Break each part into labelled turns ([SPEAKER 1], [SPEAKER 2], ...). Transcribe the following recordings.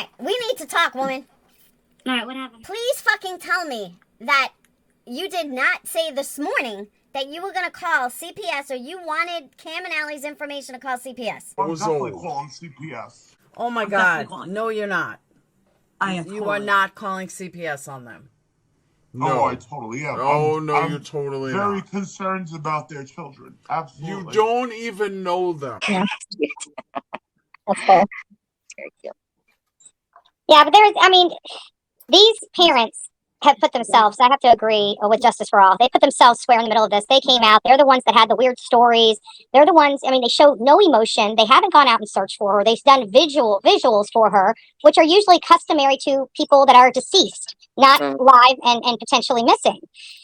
[SPEAKER 1] right, we need to talk, woman.
[SPEAKER 2] All right, what happened?
[SPEAKER 1] Please fucking tell me that you did not say this morning that you were going to call CPS or you wanted Cam and Allie's information to call CPS.
[SPEAKER 3] I'm definitely calling CPS.
[SPEAKER 4] Oh my God. No, you're not. You are not calling CPS on them.
[SPEAKER 3] No, I totally am.
[SPEAKER 5] You're totally
[SPEAKER 3] very
[SPEAKER 5] not.
[SPEAKER 3] concerned about their children. Absolutely.
[SPEAKER 5] You don't even know them.
[SPEAKER 2] That's fair. Very cute. Yeah, but these parents have put themselves, I have to agree with Justice for All, they put themselves square in the middle of this. They came out, they're the ones that had the weird stories. They're the ones, they showed no emotion. They haven't gone out and searched for her. They've done visuals for her, which are usually customary to people that are deceased, not live and potentially missing.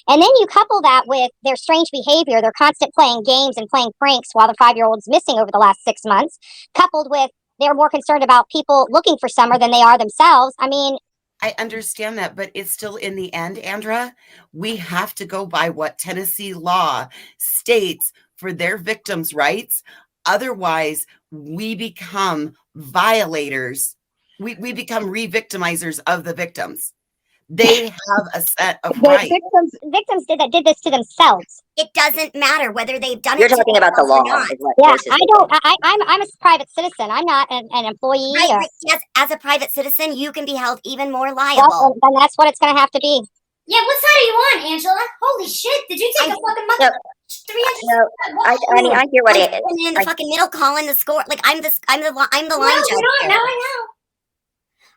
[SPEAKER 2] And then you couple that with their strange behavior, their constant playing games and playing pranks while the 5-year-old's missing over the last 6 months, coupled with they're more concerned about people looking for Summer than they are themselves.
[SPEAKER 6] I understand that, but it's still in the end, Andra, we have to go by what Tennessee law states for their victims' rights. Otherwise, we become violators. We become re-victimizers of the victims. They have a set of rights.
[SPEAKER 2] Victims did this to themselves.
[SPEAKER 1] It doesn't matter whether they've done
[SPEAKER 7] You're
[SPEAKER 1] it. You're
[SPEAKER 7] talking about the law.
[SPEAKER 2] I'm a private citizen. I'm not an employee.
[SPEAKER 1] Right, yes, as a private citizen, you can be held even more liable.
[SPEAKER 2] Well, and that's what it's going to have to be.
[SPEAKER 8] Yeah, what side are you on, Angela? Holy shit! Did you take a fucking month?
[SPEAKER 7] No, I hear what it is.
[SPEAKER 1] In the fucking middle, calling the score. Like I'm the line judge.
[SPEAKER 8] No, I know.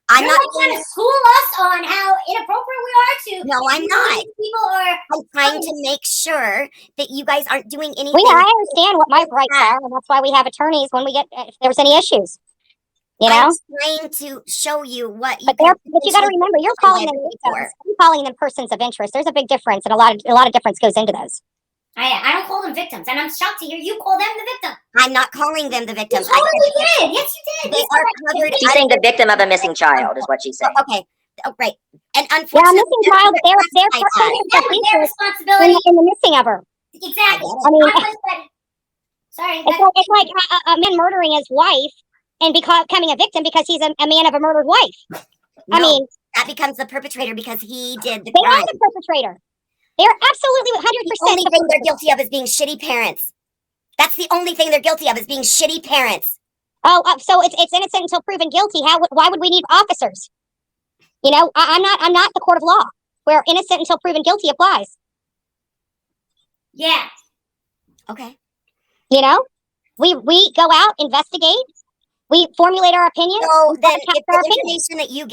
[SPEAKER 1] I'm
[SPEAKER 8] You're
[SPEAKER 1] not
[SPEAKER 8] trying to school us on how inappropriate we are to.
[SPEAKER 1] No, I'm not.
[SPEAKER 8] People are.
[SPEAKER 1] I'm trying to make sure that you guys aren't doing anything.
[SPEAKER 2] I understand what my rights are, and that's why we have attorneys when we get if there's any issues.
[SPEAKER 1] I'm trying to show you what you.
[SPEAKER 2] But you got to remember, you're calling them victims. I'm calling them persons of interest. There's a big difference, and a lot of difference goes into those.
[SPEAKER 8] I don't call them victims, and I'm shocked to hear you call them the victim.
[SPEAKER 1] I'm not calling them the victims.
[SPEAKER 8] You totally did. Yes, you did.
[SPEAKER 1] They are covered.
[SPEAKER 7] She's saying the victim of a missing child is what she's saying.
[SPEAKER 1] Okay. Oh, right. And unfortunately,
[SPEAKER 2] missing child. Their responsibility in the missing of her.
[SPEAKER 8] Exactly. Sorry.
[SPEAKER 2] It's like a man murdering his wife and becoming a victim because he's a man of a murdered wife.
[SPEAKER 1] No, that becomes the perpetrator because he did the
[SPEAKER 2] crime. They are the perpetrator. They're absolutely 100%.
[SPEAKER 1] The only thing they're guilty of is being shitty parents. That's the only thing they're guilty of is being shitty parents.
[SPEAKER 2] Oh, so it's innocent until proven guilty. Why would we need officers? I'm not the court of law where innocent until proven guilty applies.
[SPEAKER 8] Yeah.
[SPEAKER 1] Okay.
[SPEAKER 2] We go out, investigate, we formulate our opinions.
[SPEAKER 1] So then if the information that you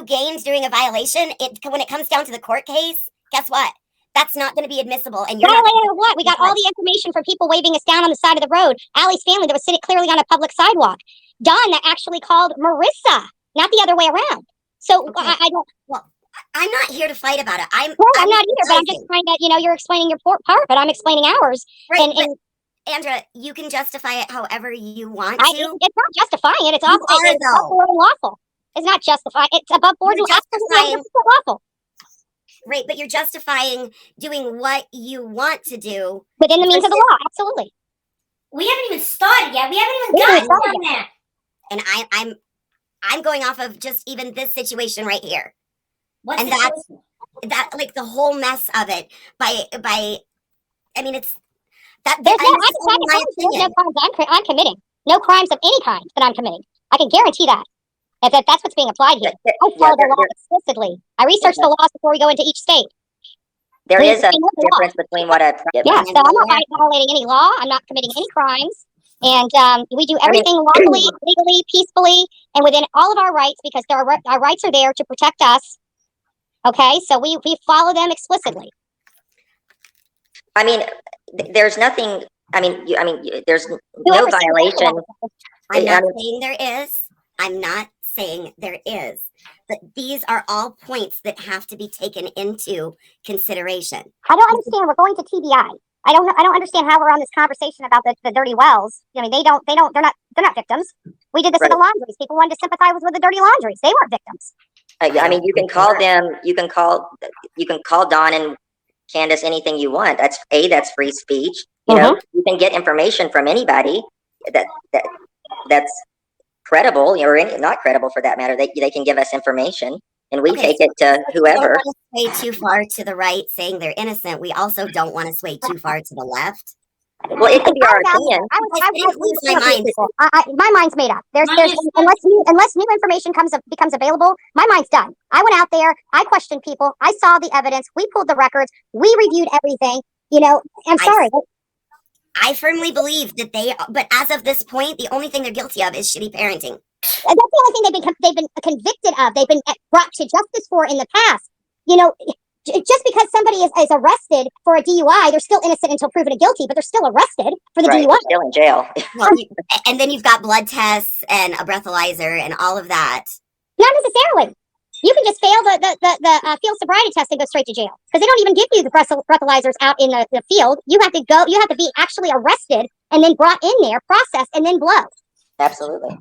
[SPEAKER 1] gained during a violation, when it comes down to the court case, guess what? That's not going to be admissible. And you're
[SPEAKER 2] violated or what? We got all the information from people waving us down on the side of the road. Allie's family that was sitting clearly on a public sidewalk. Don that actually called Marissa, not the other way around. So okay. I don't.
[SPEAKER 1] Well, I'm not here to fight about it. I'm
[SPEAKER 2] not either. But I'm just trying to. You're explaining your part, but I'm explaining ours.
[SPEAKER 1] Right. And Andra, you can justify it however you want to.
[SPEAKER 2] It's not justifying it. It's above board and lawful. It's not justifying. It's above board and lawful.
[SPEAKER 1] Right, but you're justifying doing what you want to do
[SPEAKER 2] within the means of the law. Absolutely.
[SPEAKER 8] We haven't even started yet. We haven't even gotten on that.
[SPEAKER 1] And I'm going off of just even this situation right here.
[SPEAKER 8] What's
[SPEAKER 1] and that like the whole mess of it it's that.
[SPEAKER 2] There's no crimes I'm committing. No crimes of any kind that I'm committing. I can guarantee that. That's what's being applied here. I follow the law explicitly. I research the laws before we go into each state.
[SPEAKER 7] There is a difference between what a
[SPEAKER 2] so I'm not violating any law. I'm not committing any crimes, and we do everything lawfully, legally, peacefully, and within all of our rights because our rights are there to protect us. Okay, so we follow them explicitly.
[SPEAKER 7] There's nothing. There's no violation.
[SPEAKER 1] I'm not saying there is. I'm not saying there is, but these are all points that have to be taken into consideration.
[SPEAKER 2] I don't understand. We're going to TBI. I don't understand how we're on this conversation about the dirty wells. They're not victims. We did this in the laundries. People wanted to sympathize with the dirty laundries. They weren't victims.
[SPEAKER 7] You can call them. You can call Dawn and Candace anything you want. That's free speech. You can get information from anybody. That's credible or not credible for that matter, they can give us information and we
[SPEAKER 1] Okay,
[SPEAKER 7] take it to
[SPEAKER 1] we don't
[SPEAKER 7] whoever.
[SPEAKER 1] want to sway too far to the right saying they're innocent. We also don't want to sway too far to the left.
[SPEAKER 7] Well, it can be our opinion.
[SPEAKER 2] My mind's made up. Unless new information becomes available, my mind's done. I went out there, I questioned people, I saw the evidence, we pulled the records, we reviewed everything. I'm sorry.
[SPEAKER 1] I firmly believe that but as of this point, the only thing they're guilty of is shitty parenting.
[SPEAKER 2] That's the only thing they've been convicted of. They've been brought to justice for in the past. Just because somebody is arrested for a DUI, they're still innocent until proven guilty, but they're still arrested for the DUI.
[SPEAKER 7] They're still in jail.
[SPEAKER 1] Well, and then you've got blood tests and a breathalyzer and all of that.
[SPEAKER 2] Not necessarily. You can just fail the field sobriety test and go straight to jail because they don't even give you the breathalyzers out in the field. You have to be actually arrested and then brought in there, processed, and then blow.
[SPEAKER 7] Absolutely.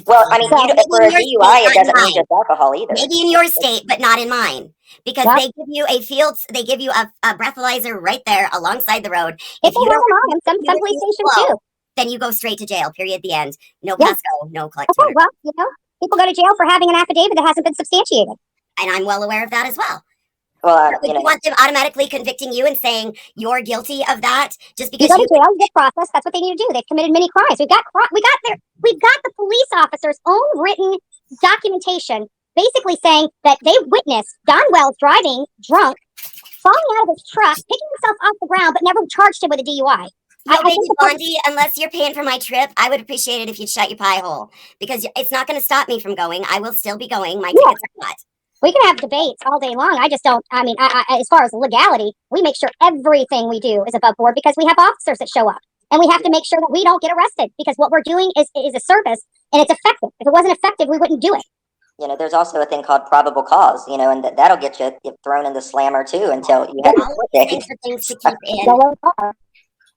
[SPEAKER 7] Well, I mean, for a DUI, it doesn't mean just alcohol either.
[SPEAKER 1] Maybe in your state, but not in mine, because they give you a breathalyzer right there alongside the road.
[SPEAKER 2] If you have them on some police stations too,
[SPEAKER 1] then you go straight to jail. Period. The end. No Pasco, no collect.
[SPEAKER 2] Okay, well, people go to jail for having an affidavit that hasn't been substantiated,
[SPEAKER 1] and I'm well aware of that as well.
[SPEAKER 7] Well,
[SPEAKER 1] you want them automatically convicting you and saying you're guilty of that just because
[SPEAKER 2] you go to jail, you get processed. That's what they need to do. They've committed many crimes. We've got the police officer's own written documentation, basically saying that they witnessed Don Wells driving drunk, falling out of his truck, picking himself off the ground, but never charged him with a DUI.
[SPEAKER 1] Baby Blondie, unless you're paying for my trip, I would appreciate it if you'd shut your pie hole because it's not going to stop me from going. I will still be going. My tickets are not.
[SPEAKER 2] We can have debates all day long. I just don't. I mean, as far as legality, we make sure everything we do is above board because we have officers that show up, and we have to make sure that we don't get arrested because what we're doing is a service and it's effective. If it wasn't effective, we wouldn't do it.
[SPEAKER 7] There's also a thing called probable cause. And that'll get you thrown in the slammer too until you have
[SPEAKER 1] things to keep in.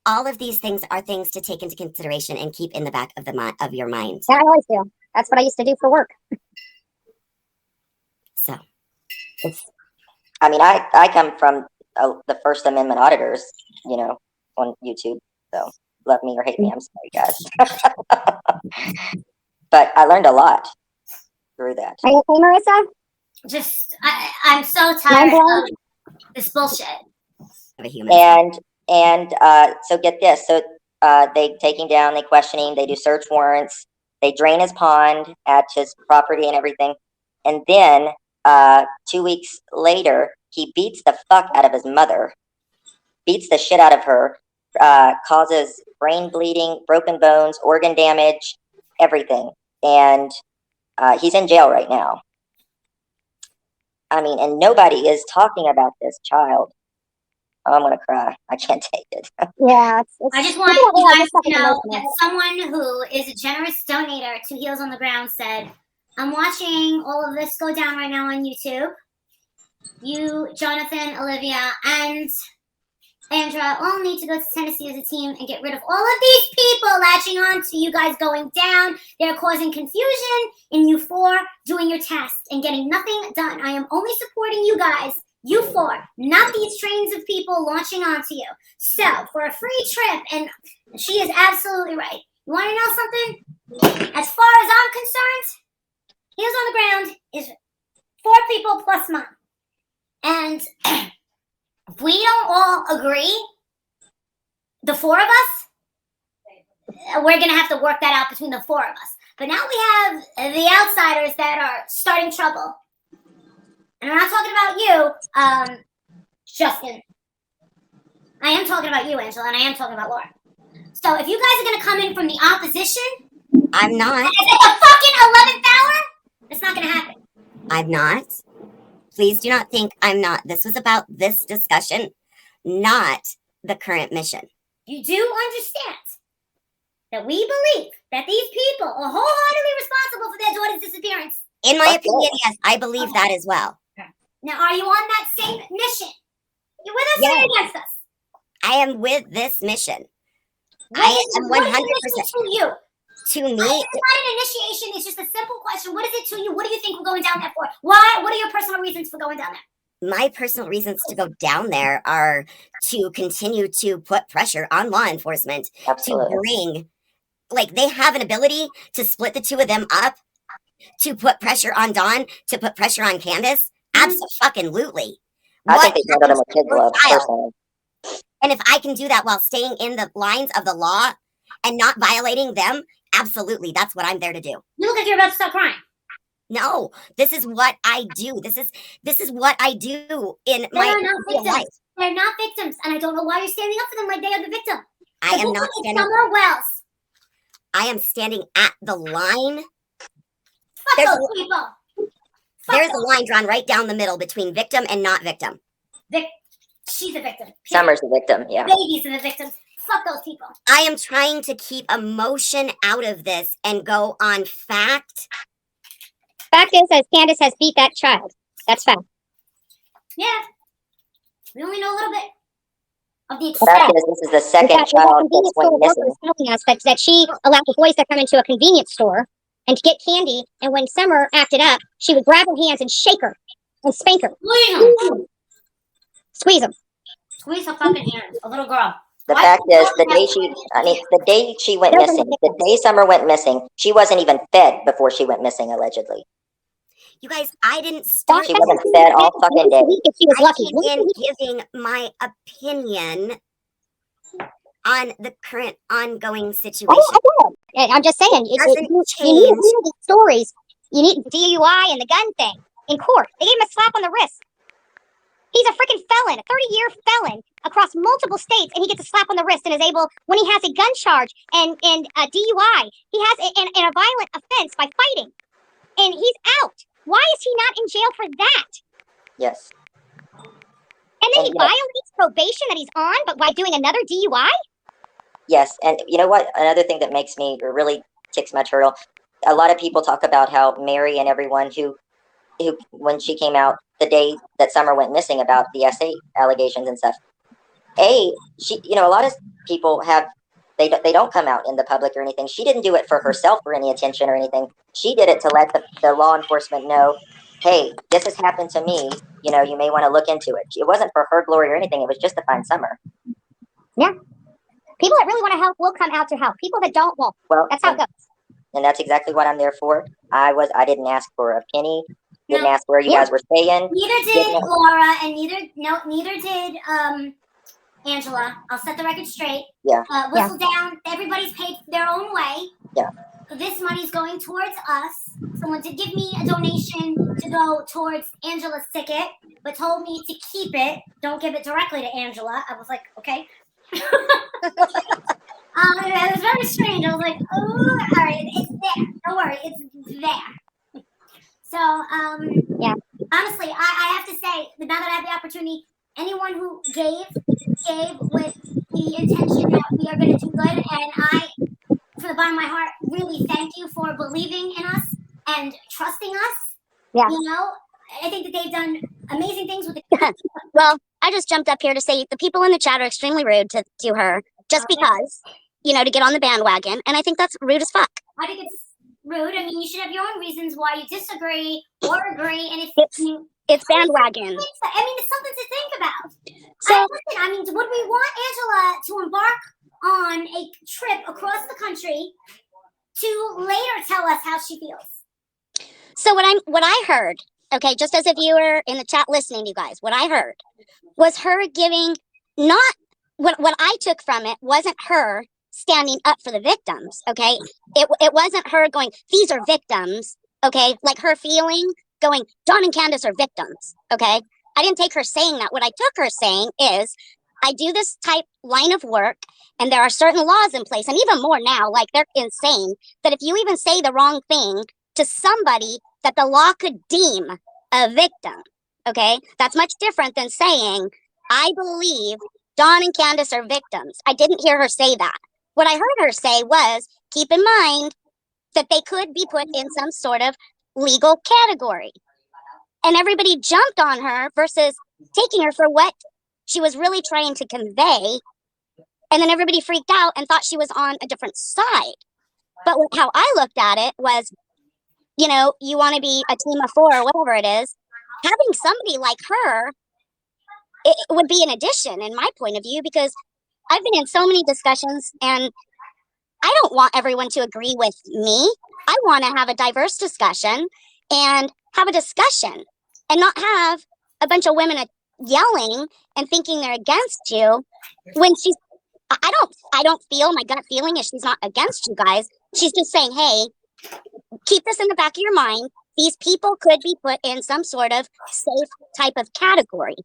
[SPEAKER 1] All of these things are things to take into consideration and keep in the back of your mind.
[SPEAKER 2] Yeah, I always do. That's what I used to do for work.
[SPEAKER 1] So,
[SPEAKER 7] I mean, I come from the First Amendment auditors, on YouTube. So love me or hate me, I'm sorry, guys. But I learned a lot through that.
[SPEAKER 2] Are you okay, Marissa?
[SPEAKER 8] I'm so tired of this bullshit.
[SPEAKER 7] And so get this. So they take him down, they question him, they do search warrants, they drain his pond at his property and everything. And then 2 weeks later, he beats the fuck out of his mother, beats the shit out of her, causes brain bleeding, broken bones, organ damage, everything. And he's in jail right now. I mean, and nobody is talking about this child. Oh, I'm going to cry. I can't take it.
[SPEAKER 2] Yeah.
[SPEAKER 8] I just want you guys to know that someone who is a generous donator to Heels on the Ground said, I'm watching all of this go down right now on YouTube. You, Jonathan, Olivia, and Andra all need to go to Tennessee as a team and get rid of all of these people latching on to you guys going down. They're causing confusion in you four doing your test and getting nothing done. I am only supporting you guys, you four, not these trains of people launching onto you. So, for a free trip, and she is absolutely right. You want to know something? As far as I'm concerned, Heels on the Ground is 4 people plus mom. And if we don't all agree, the 4 of us, we're going to have to work that out between the 4 of us. But now we have the outsiders that are starting trouble. And I'm not talking about you, Justin. I am talking about you, Angela, and I am talking about Laura. So if you guys are going to come in from the opposition,
[SPEAKER 1] I'm not.
[SPEAKER 8] At the fucking 11th hour, it's not going to happen.
[SPEAKER 1] I'm not. Please do not think I'm not. This was about this discussion, not the current mission.
[SPEAKER 8] You do understand that we believe that these people are wholeheartedly responsible for their daughter's disappearance.
[SPEAKER 1] In my opinion, yes, I believe that as well.
[SPEAKER 8] Now, are you on that same mission? You with us or against us?
[SPEAKER 1] I am with this mission.
[SPEAKER 8] What
[SPEAKER 1] I am 100%
[SPEAKER 8] to you.
[SPEAKER 1] To me,
[SPEAKER 8] it's not an initiation. It's just a simple question. What is it to you? What do you think we're going down there for? Why? What are your personal reasons for going down there?
[SPEAKER 1] My personal reasons to go down there are to continue to put pressure on law enforcement to bring like they have an ability to split the two of them up, to put pressure on Dawn, to put pressure on Candace. Absolutely.
[SPEAKER 7] I think they handled him with kid gloves, personally.
[SPEAKER 1] And if I can do that while staying in the lines of the law and not violating them, absolutely, that's what I'm there to do.
[SPEAKER 8] You look like you're about to start crying.
[SPEAKER 1] No, this is what I do. This is what I do in my real life.
[SPEAKER 8] They're not victims, and I don't know why you're standing up for them like they are the victim.
[SPEAKER 1] I am not standing.
[SPEAKER 8] Summer Wells.
[SPEAKER 1] I am standing at the line.
[SPEAKER 8] Fuck those people.
[SPEAKER 1] There's a line drawn right down the middle between victim and not victim.
[SPEAKER 8] She's a victim.
[SPEAKER 7] Summer's the victim, yeah.
[SPEAKER 8] Babies are the victims. Fuck those people.
[SPEAKER 1] I am trying to keep emotion out of this and go on fact.
[SPEAKER 2] Fact is, as Candace has beat that child. That's fact.
[SPEAKER 8] Yeah. We only know a little bit of the
[SPEAKER 7] Fact
[SPEAKER 8] extent.
[SPEAKER 7] is, this is the second child that's went missing.
[SPEAKER 2] Telling us that she allowed the boys to come into a convenience store and to get candy, and when Summer acted up, she would grab her hands and shake her and spank her. Squeeze them.
[SPEAKER 8] Squeeze her fucking hands. A little girl.
[SPEAKER 7] The fact is, the day she went missing, the day Summer went missing, she wasn't even fed before she went missing, allegedly.
[SPEAKER 1] You guys, I didn't start.
[SPEAKER 7] She wasn't fed all fucking day.
[SPEAKER 1] I came in giving my opinion on the current ongoing situation.
[SPEAKER 2] I'm just saying, you need to hear these stories. You need DUI and the gun thing in court. They gave him a slap on the wrist. He's a freaking felon, a 30-year felon across multiple states, and he gets a slap on the wrist and is able, when he has a gun charge and a DUI, he has a violent offense by fighting, and he's out. Why is he not in jail for that?
[SPEAKER 7] Yes.
[SPEAKER 2] And then he violates probation that he's on, but by doing another DUI?
[SPEAKER 7] Yes, and you know what? Another thing that makes me really ticks my turtle. A lot of people talk about how Mary and everyone who when she came out the day that Summer went missing about the SA allegations and stuff. A lot of people have they don't come out in the public or anything. She didn't do it for herself or any attention or anything. She did it to let the law enforcement know, hey, this has happened to me. You know, you may want to look into it. It wasn't for her glory or anything. It was just to find Summer.
[SPEAKER 2] Yeah. People that really want to help will come out to help. People that don't won't. Well, that's how it goes.
[SPEAKER 7] And that's exactly what I'm there for. I didn't ask for a penny. Didn't ask where you guys were staying.
[SPEAKER 8] Neither did Laura, and neither did Angela. I'll set the record straight.
[SPEAKER 7] Yeah.
[SPEAKER 8] Whistle down. Everybody's paid their own way.
[SPEAKER 7] Yeah.
[SPEAKER 8] This money's going towards us. Someone did give me a donation to go towards Angela's ticket, but told me to keep it. Don't give it directly to Angela. I was like, okay. It was very strange. I was like, oh, all right, it's there. Don't worry, it's there. So, honestly, I have to say, now that I have the opportunity, anyone who gave with the intention that we are going to do good, and I, from the bottom of my heart, really thank you for believing in us and trusting us.
[SPEAKER 2] Yeah.
[SPEAKER 8] You know, I think that they've done amazing things with the
[SPEAKER 2] Well, I just jumped up here to say the people in the chat are extremely rude to her just because, to get on the bandwagon. And I think that's rude as fuck.
[SPEAKER 8] I think it's rude. I mean, you should have your own reasons why you disagree or agree. And if
[SPEAKER 2] it's bandwagon.
[SPEAKER 8] I mean, it's something to think about.
[SPEAKER 2] So,
[SPEAKER 8] would we want Angela to embark on a trip across the country to later tell us how she feels?
[SPEAKER 2] So what I heard, okay, just as a viewer in the chat listening to you guys, what I heard was her giving not what I took from it wasn't her standing up for the victims, okay? It wasn't her going, these are victims, okay? Like her feeling going, Dawn and Candace are victims, okay? I didn't take her saying that. What I took her saying is, I do this type line of work, and there are certain laws in place, and even more now, like they're insane, that if you even say the wrong thing to somebody that the law could deem a victim, okay? That's much different than saying, I believe Dawn and Candace are victims. I didn't hear her say that. What I heard her say was, keep in mind that they could be put in some sort of legal category. And everybody jumped on her versus taking her for what she was really trying to convey. And then everybody freaked out and thought she was on a different side. But how I looked at it was, you want to be a team of four or whatever it is, having somebody like her, it would be an addition in my point of view, because I've been in so many discussions and I don't want everyone to agree with me. I want to have a diverse discussion and have a discussion and not have a bunch of women yelling and thinking they're against you when I don't feel, my gut feeling is she's not against you guys. She's just saying, hey, keep this in the back of your mind. These people could be put in some sort of safe type of category.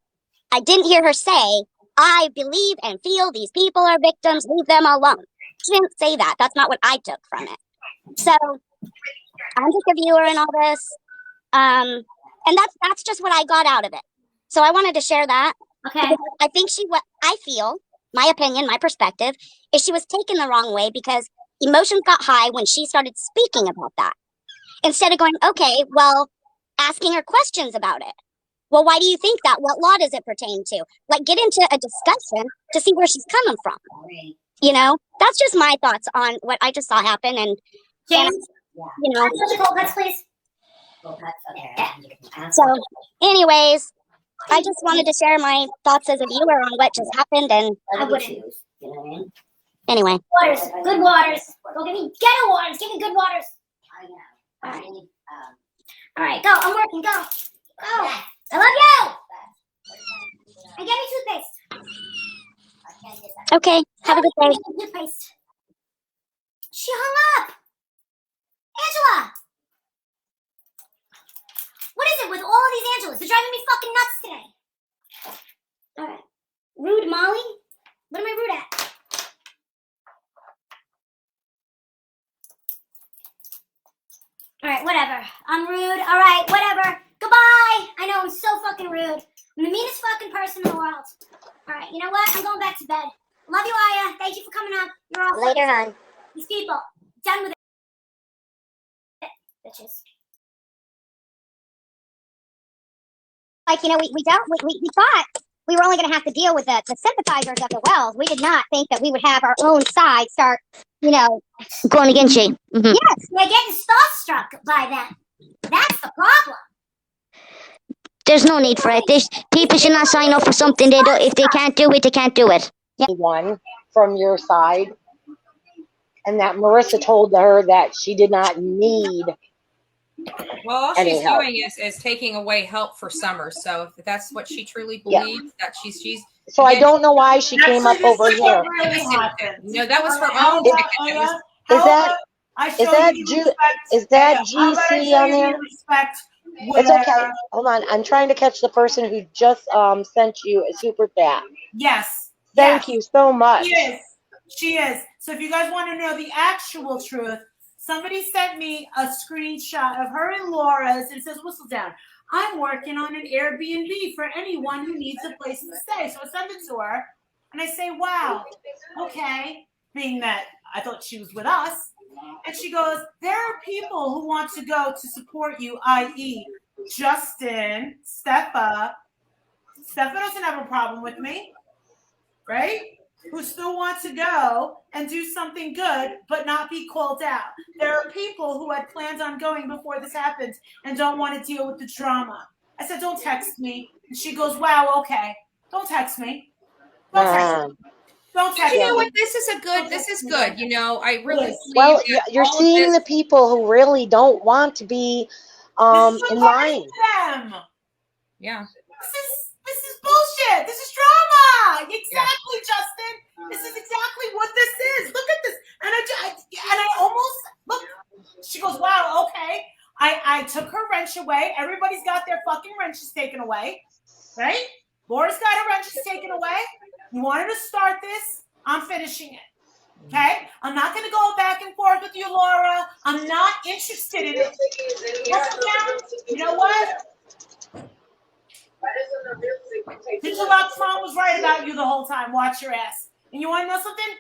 [SPEAKER 2] I didn't hear her say, I believe and feel these people are victims, leave them alone. She didn't say that. That's not what I took from it. So I'm just a viewer in all this. And that's just what I got out of it. So I wanted to share that.
[SPEAKER 8] Okay.
[SPEAKER 2] I think I feel, my opinion, my perspective, is she was taken the wrong way because emotions got high when she started speaking about that. Instead of going, okay, well, asking her questions about it. Well, why do you think that? What law does it pertain to? Like, get into a discussion to see where she's coming from. You know, that's just my thoughts on what I just saw happen. And,
[SPEAKER 8] James,
[SPEAKER 2] you know,
[SPEAKER 8] let's please.
[SPEAKER 2] So, anyways, I just wanted to share my thoughts as a viewer on what just happened. And
[SPEAKER 8] I wouldn't.
[SPEAKER 2] anyway,
[SPEAKER 8] Waters, good waters. Go give me ghetto waters. Give me good waters. All right. All right, go. I'm working. Go. Go. I love you. And get me toothpaste.
[SPEAKER 2] okay, have a good day.
[SPEAKER 8] Toothpaste. She hung up. Angela. What is it with all of these Angelas? They're driving me fucking nuts today. All right. Rude Molly? What am I rude at? All right, whatever. I'm rude. All right, whatever. Goodbye. I know I'm so fucking rude. I'm the meanest fucking person in the world. All right, you know what? I'm going back to bed. Love you, Aya. Thank you for coming up. You're all
[SPEAKER 7] Later, hon.
[SPEAKER 8] These people. Done with it. Bitches.
[SPEAKER 2] Like, you know, we thought we were only going to have to deal with the sympathizers of the Wells. We did not think that we would have our own side start, you know, going against you. Mm-hmm.
[SPEAKER 8] Yes, they're getting starstruck by them. That's the problem.
[SPEAKER 2] There's no need for it. People should not sign up for something they don't. If they can't do it, they can't do it.
[SPEAKER 9] One from your side, and that Marissa told her that she did not need.
[SPEAKER 10] Well, all she's doing is taking away help for Summer. So if that's what she truly believes, that she's.
[SPEAKER 9] So I don't know why she came up over here.
[SPEAKER 10] No, that was her own ticket.
[SPEAKER 9] Is that GC on there? It's okay. Hold on. I'm trying to catch the person who just sent you a super chat.
[SPEAKER 11] Yes.
[SPEAKER 9] Thank you so much.
[SPEAKER 11] She is. So if you guys want to know the actual truth, somebody sent me a screenshot of her and Laura's, and it says, whistle down. I'm working on an Airbnb for anyone who needs a place to stay. So I send it to her, and I say, wow, okay, being that I thought she was with us. And she goes, there are people who want to go to support you, i.e. Justin, Steffa. Steffa doesn't have a problem with me, right? Who still want to go and do something good, but not be called out. There are people who had plans on going before this happened and don't want to deal with the drama. I said, don't text me. And she goes, wow, okay. Don't text me. Don't text me. Don't text
[SPEAKER 10] You
[SPEAKER 11] me.
[SPEAKER 10] know what? This is good. You know, I really
[SPEAKER 9] Well, you're seeing the people who really don't want to be in line.
[SPEAKER 11] Them.
[SPEAKER 10] Yeah.
[SPEAKER 11] This is bullshit. This is drama. Exactly, Justin. This is exactly what this is. Look at this. And I almost look. She goes, wow, okay. I took her wrench away. Everybody's got their fucking wrenches taken away, right? Laura's got her wrenches taken away. You wanted to start this. I'm finishing it. Okay? I'm not going to go back and forth with you, Laura. I'm not interested in it. You know what? Digital Mom was right about you the whole time. Watch your ass. And you want to know something?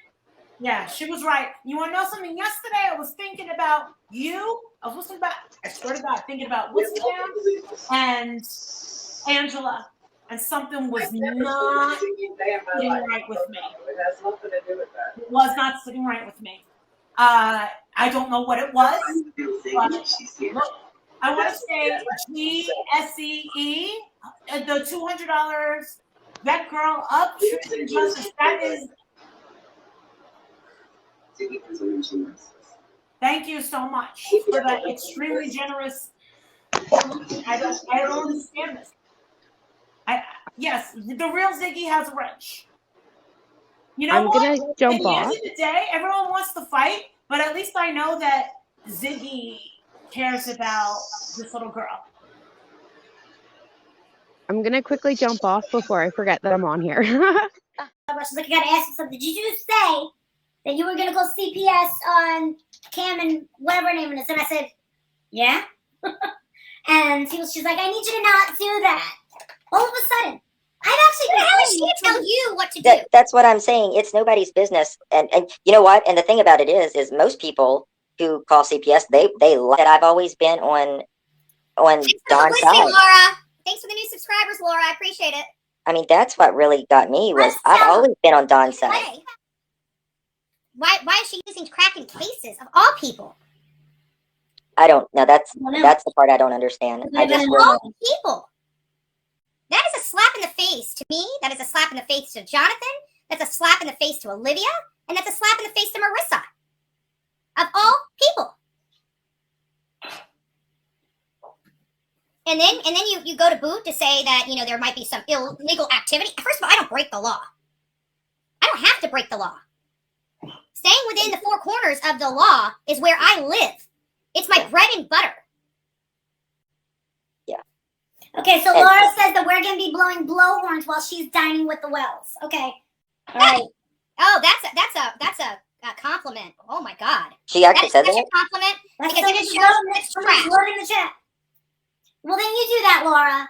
[SPEAKER 11] Yeah, she was right. You want to know something? Yesterday, I was thinking about you. I swear to God, thinking about Whiskey and Angela. And something was not sitting right with me. It was not sitting right with me. I don't know what it was. But look, I want to say GSEE, the $200 Vet Girl Up, Truth and Justice. That is Thank you so much for that extremely generous. I don't understand this. Yes, the real Ziggy has a wrench. You know
[SPEAKER 12] I'm
[SPEAKER 11] what?
[SPEAKER 12] gonna jump
[SPEAKER 11] At the
[SPEAKER 12] off.
[SPEAKER 11] end of the day, everyone wants to fight, but at least I know that Ziggy cares about this little girl.
[SPEAKER 12] I'm gonna quickly jump off before I forget that I'm on here.
[SPEAKER 8] She's like, I gotta ask you something. Did you say that you were gonna go CPS on Cam and whatever her name is? And I said, yeah. And she's like, I need you to not do that. All of a sudden, I've actually been telling you to tell you what to do.
[SPEAKER 7] That's what I'm saying. It's nobody's business. And you know what? And the thing about it is most people who call CPS, they like that I've always been on Don's side.
[SPEAKER 2] Laura. Thanks for the new subscribers, Laura. I appreciate it.
[SPEAKER 7] I mean, that's what really got me was I've always been on Don's side.
[SPEAKER 2] Why is she using cracking cases of all people?
[SPEAKER 7] I don't know. That's the part I don't understand. I just
[SPEAKER 2] all people. That is a slap in the face to me. That is a slap in the face to Jonathan. That's a slap in the face to Olivia, and that's a slap in the face to Marissa. Of all people. And then you go to boot to say that, you know, there might be some illegal activity. First of all, I don't break the law. I don't have to break the law. Staying within the four corners of the law is where I live. It's my bread and butter.
[SPEAKER 7] Yeah.
[SPEAKER 8] Okay, so Laura says that we're gonna be blowing blowhorns while she's dining with the Wells. Okay. All right.
[SPEAKER 2] Oh, that's a compliment. Oh my God.
[SPEAKER 7] She actually said that.
[SPEAKER 2] That's a compliment because it just shows it's
[SPEAKER 8] Somebody's
[SPEAKER 2] trash.
[SPEAKER 8] loading the chat. Well, then you do that, Laura.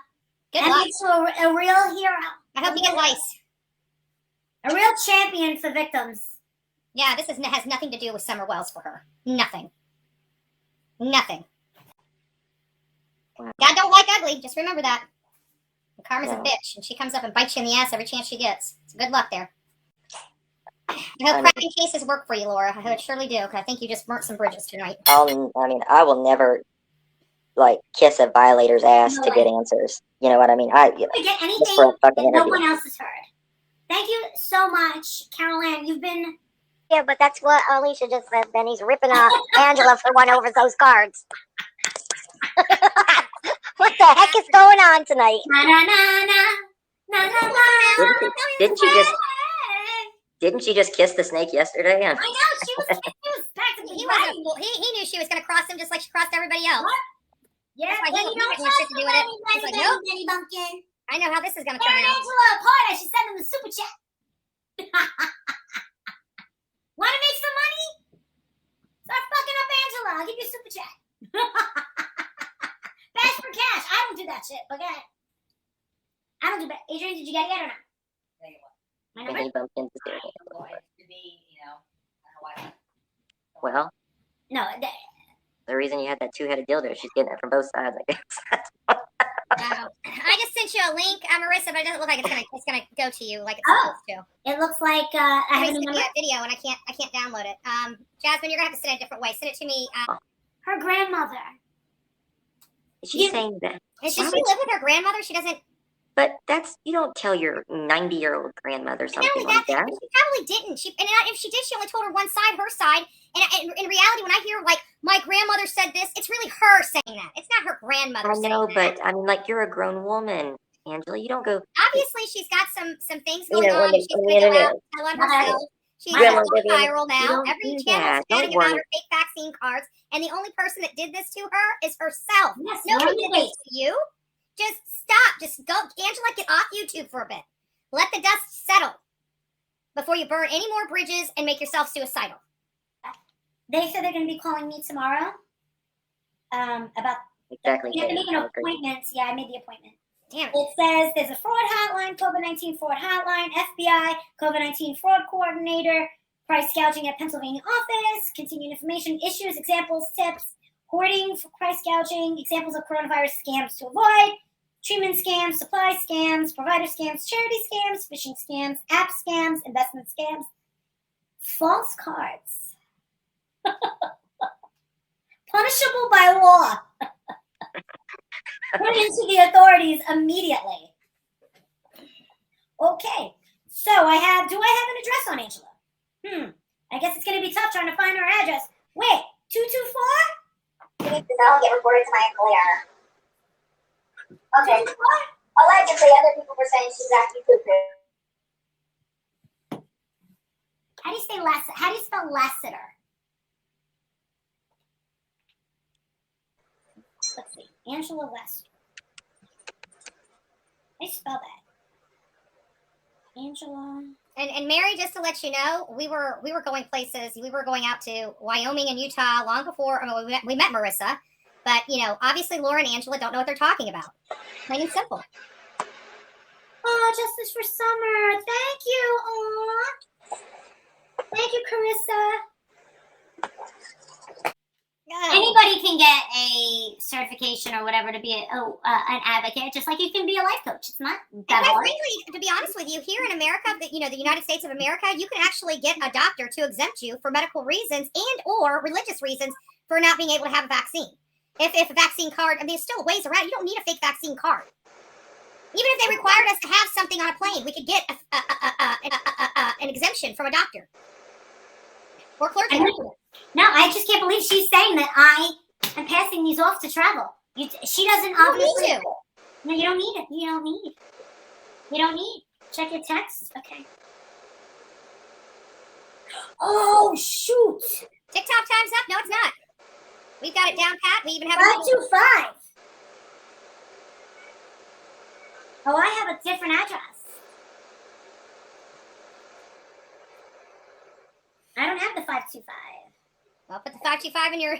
[SPEAKER 2] Good
[SPEAKER 8] That
[SPEAKER 2] luck.
[SPEAKER 8] makes you a real hero.
[SPEAKER 2] I hope you get lice.
[SPEAKER 8] A real champion for victims.
[SPEAKER 2] Yeah, this has nothing to do with Summer Wells for her. Nothing. Nothing.
[SPEAKER 7] Wow.
[SPEAKER 2] God don't like ugly. Just remember that. And Karma's a bitch, and she comes up and bites you in the ass every chance she gets. So good luck there. I hope cracking cases work for you, Laura. I surely do, because I think you just burnt some bridges tonight.
[SPEAKER 7] I will never kiss a violator's ass to get answers. You know what I mean?
[SPEAKER 8] Get anything that no one else has heard. Thank you so much, Carol Ann. You've been.
[SPEAKER 2] Yeah, but that's what Alicia just said. Benny's ripping off Angela for one over those cards. What the heck is going on tonight?
[SPEAKER 8] Na na na na na na na.
[SPEAKER 7] Didn't she just kiss the snake yesterday?
[SPEAKER 8] I know she was practically.
[SPEAKER 2] He knew she was going to cross him just like she crossed everybody else.
[SPEAKER 8] What? Yeah,
[SPEAKER 2] that's why he didn't want shit to do with it. He's like, nope.
[SPEAKER 8] Bumpkin.
[SPEAKER 2] I know how this is going to
[SPEAKER 8] Turn
[SPEAKER 2] turn out.
[SPEAKER 8] Angela apart. I should send him the super chat. Want to make some money? Start fucking up Angela. I'll give you a super chat. Bash for cash. I don't do that shit. Okay. I don't do that. Adrian, did you get it yet or not? My number?
[SPEAKER 7] And he bumped into Well,
[SPEAKER 8] No.
[SPEAKER 7] the reason you had that two-headed dildo, she's getting it from both sides, I guess.
[SPEAKER 2] I just sent you a link, Marissa, but it doesn't look like it's gonna go to you like it's supposed to.
[SPEAKER 8] It looks like I have a
[SPEAKER 2] sent you a video and I can't download it. Jasmine, you're gonna have to send it a different way. Send it to me.
[SPEAKER 8] Her grandmother.
[SPEAKER 7] She's saying that.
[SPEAKER 2] Does she live with her grandmother? She doesn't.
[SPEAKER 7] But you don't tell your 90-year-old grandmother something like that.
[SPEAKER 2] She probably didn't. If she did, she only told her one side, her side. And in reality, when I hear my grandmother said this, it's really her saying that. It's not her grandmother.
[SPEAKER 7] I know,
[SPEAKER 2] saying that.
[SPEAKER 7] but you're a grown woman, Angela. You don't go.
[SPEAKER 2] Obviously, she's got some things going on. She's going to go out and tell on herself. She's going viral now. Every channel is chatting about her fake vaccine cards, and the only person that did this to her is herself.
[SPEAKER 8] Yes,
[SPEAKER 2] nobody did this to you. Just stop. Just go, Angela. Get off YouTube for a bit. Let the dust settle before you burn any more bridges and make yourself suicidal.
[SPEAKER 8] They said they're going to be calling me tomorrow. About
[SPEAKER 7] exactly.
[SPEAKER 8] You have to make an appointment. Yeah, I made the appointment.
[SPEAKER 2] Damn it.
[SPEAKER 8] It says there's a fraud hotline, COVID-19 fraud hotline, FBI, COVID-19 fraud coordinator, price gouging at Pennsylvania office, continuing information, issues, examples, tips, hoarding for price gouging, examples of coronavirus scams to avoid, treatment scams, supply scams, provider scams, charity scams, phishing scams, app scams, investment scams, false cards. Punishable by law. Put into the authorities immediately. Okay. So do I have an address on Angela? I guess it's gonna be tough trying to find her address. Wait, 224?
[SPEAKER 2] You need to know, get reported to my Uncle Leon. Okay. Allegedly, other people were saying she's acting cuckoo.
[SPEAKER 8] How do you spell Lassiter? Let's see. Angela West. How do you spell that? Angela.
[SPEAKER 2] And Mary, just to let you know, we were going places. We were going out to Wyoming and Utah long before we met Marissa. But obviously Laura and Angela don't know what they're talking about. Plain and simple.
[SPEAKER 8] Oh, Justice for Summer. Thank you. Aw. Thank you, Carissa. Anybody can get a certification or whatever to be an advocate, just like you can be a life coach. It's not that hard.
[SPEAKER 2] Frankly, to be honest with you, here in America, the United States of America, you can actually get a doctor to exempt you for medical reasons and or religious reasons for not being able to have a vaccine. If a vaccine card, there's still ways around. You don't need a fake vaccine card. Even if they required us to have something on a plane, we could get an exemption from a doctor or clergy.
[SPEAKER 8] No, I just can't believe she's saying that I am passing these off to travel. She doesn't obviously.
[SPEAKER 2] Need to.
[SPEAKER 8] No, you don't need it. You don't need. You don't need. Check your texts. Okay. Oh shoot!
[SPEAKER 2] TikTok time's up. No, it's not. We've got it down pat. We even have
[SPEAKER 8] 525. Oh, I have a different address. I don't have the 525.
[SPEAKER 2] Well, put the 525 in your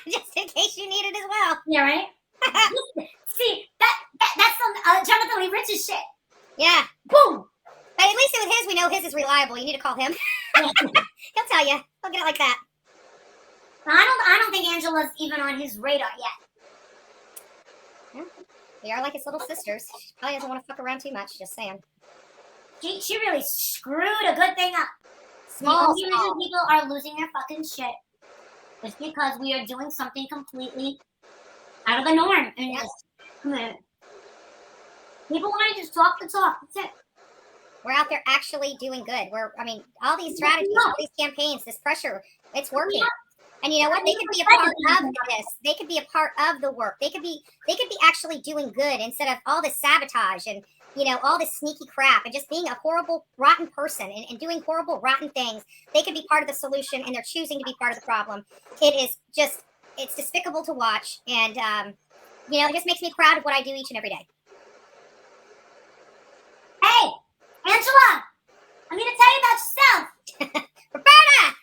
[SPEAKER 2] just in case you need it as well.
[SPEAKER 8] Yeah, right. See, that's some Jonathan Lee Rich's shit.
[SPEAKER 2] Yeah.
[SPEAKER 8] Boom.
[SPEAKER 2] But at least with his, we know his is reliable. You need to call him. He'll tell you. He'll get it like that.
[SPEAKER 8] I don't think Angela's even on his radar yet.
[SPEAKER 2] Yeah. We are like his little sisters. She probably doesn't want to fuck around too much. Just saying.
[SPEAKER 8] She really screwed a good thing up.
[SPEAKER 2] Small
[SPEAKER 8] people are losing their fucking shit. It's because we are doing something completely out of the norm. And people want to just talk the talk. That's it.
[SPEAKER 2] We're out there actually doing good. All these strategies, all these campaigns, this pressure, it's working. And you know what? They could be a part of this. They could be a part of the work. They could be actually doing good instead of all this sabotage and all this sneaky crap and just being a horrible, rotten person and doing horrible, rotten things. They could be part of the solution, and they're choosing to be part of the problem. It's despicable to watch, and it just makes me proud of what I do each and every day.
[SPEAKER 8] Hey, Angela, I'm going to tell you about yourself.
[SPEAKER 2] Roberta!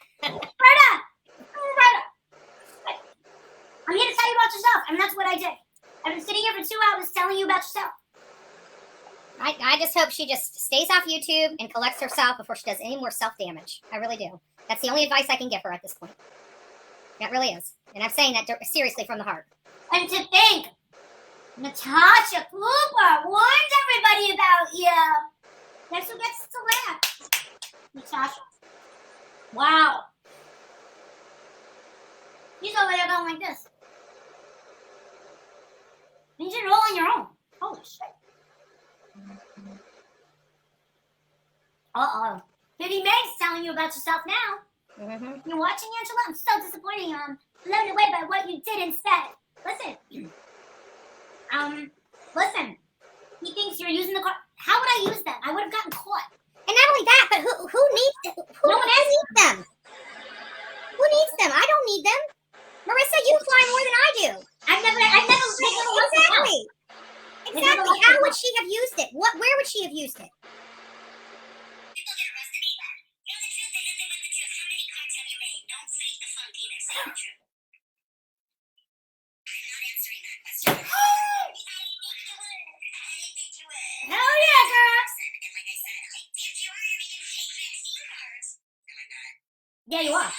[SPEAKER 8] I'm here to tell you about yourself, and that's what I did. I've been sitting here for 2 hours telling you about yourself.
[SPEAKER 2] I just hope she just stays off YouTube and collects herself before she does any more self-damage. I really do. That's the only advice I can give her at this point. That really is. And I'm saying that seriously from the heart.
[SPEAKER 8] And to think, Natasha Cooper warned everybody about you. Guess who gets to laugh? Natasha. Wow. She's over there going like this. You did it all on your own. Holy shit. Uh-oh. Vivi Meg's telling you about yourself now. Mm-hmm. You're watching, Angela? I'm so disappointed. I'm blown away by what you did instead. Listen. Listen. He thinks you're using the car. How would I use them? I would have gotten caught.
[SPEAKER 2] And not only that, but who needs them?
[SPEAKER 8] No one else
[SPEAKER 2] needs them. Who needs them? I don't need them. Marissa, you fly more than I do.
[SPEAKER 8] I've never
[SPEAKER 2] Exactly. Exactly. How would she have used it? Where would she have used it?
[SPEAKER 8] People get arrested either. You know the truth, they nothing but the truth. How many cards have you made? Don't fake the funk either. Say the truth. I'm not answering that question. I think you would. Hell yeah, girl. And like I said, I think you are making fake vaccine cards. No, I'm not. Yeah, you are.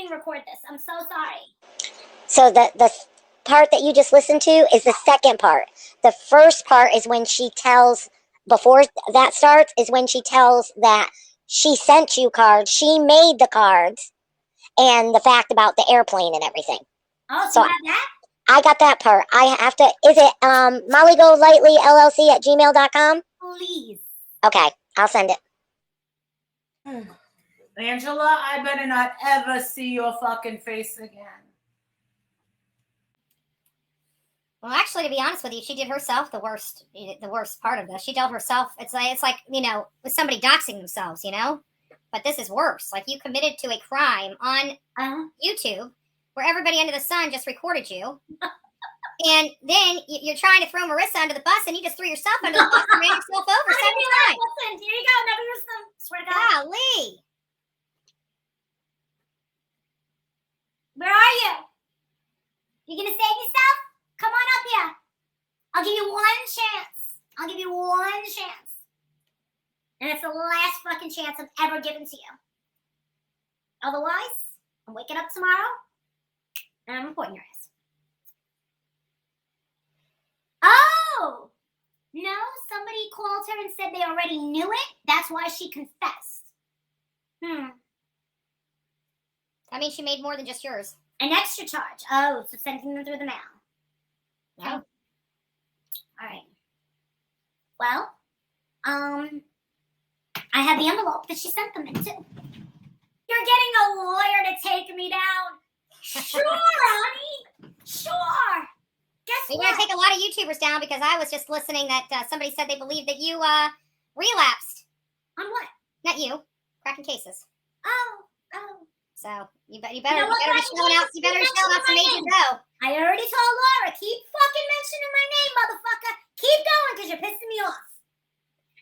[SPEAKER 8] screen record this. I'm so sorry.
[SPEAKER 2] So the part that you just listened to is the second part. The first part is when she tells, before that starts, is when she tells that she sent you cards, she made the cards, and the fact about the airplane and everything.
[SPEAKER 8] Oh,
[SPEAKER 2] So
[SPEAKER 8] you have that?
[SPEAKER 2] I got that part. I have to, is it mollygolightlyllc@gmail.com?
[SPEAKER 8] Please.
[SPEAKER 2] Okay, I'll send it.
[SPEAKER 11] Angela, I better not ever see your fucking face again.
[SPEAKER 2] Well, actually, to be honest with you, she did herself the worst part of this. She dealt herself. It's like with somebody doxing themselves, But this is worse. Like, you committed to a crime on YouTube where everybody under the sun just recorded you, and then you're trying to throw Marissa under the bus, and you just threw yourself under the bus and ran yourself over 7 times.
[SPEAKER 8] Listen, here you go. Never use them. Swear to God.
[SPEAKER 2] Golly.
[SPEAKER 8] Where are you? You gonna save yourself? Come on up here. I'll give you one chance. I'll give you one chance. And it's the last fucking chance I'm ever giving to you. Otherwise, I'm waking up tomorrow and I'm reporting your ass. Oh! No, somebody called her and said they already knew it. That's why she confessed.
[SPEAKER 2] I mean, she made more than just yours.
[SPEAKER 8] An extra charge. Oh, so sending them through the mail.
[SPEAKER 2] Yeah.
[SPEAKER 8] All right. Well, I have the envelope that she sent them in too. You're getting a lawyer to take me down. Sure, honey. Sure. Guess
[SPEAKER 2] You're
[SPEAKER 8] what?
[SPEAKER 2] going to take a lot of YouTubers down because I was just listening that somebody said they believe that you relapsed.
[SPEAKER 8] On what?
[SPEAKER 2] Not you. Cracking cases.
[SPEAKER 8] Oh.
[SPEAKER 2] So you better be
[SPEAKER 8] You know what,
[SPEAKER 2] showing out. You better be showing out some major dough.
[SPEAKER 8] I already told Laura, keep fucking mentioning my name, motherfucker. Keep going, because you're pissing me off.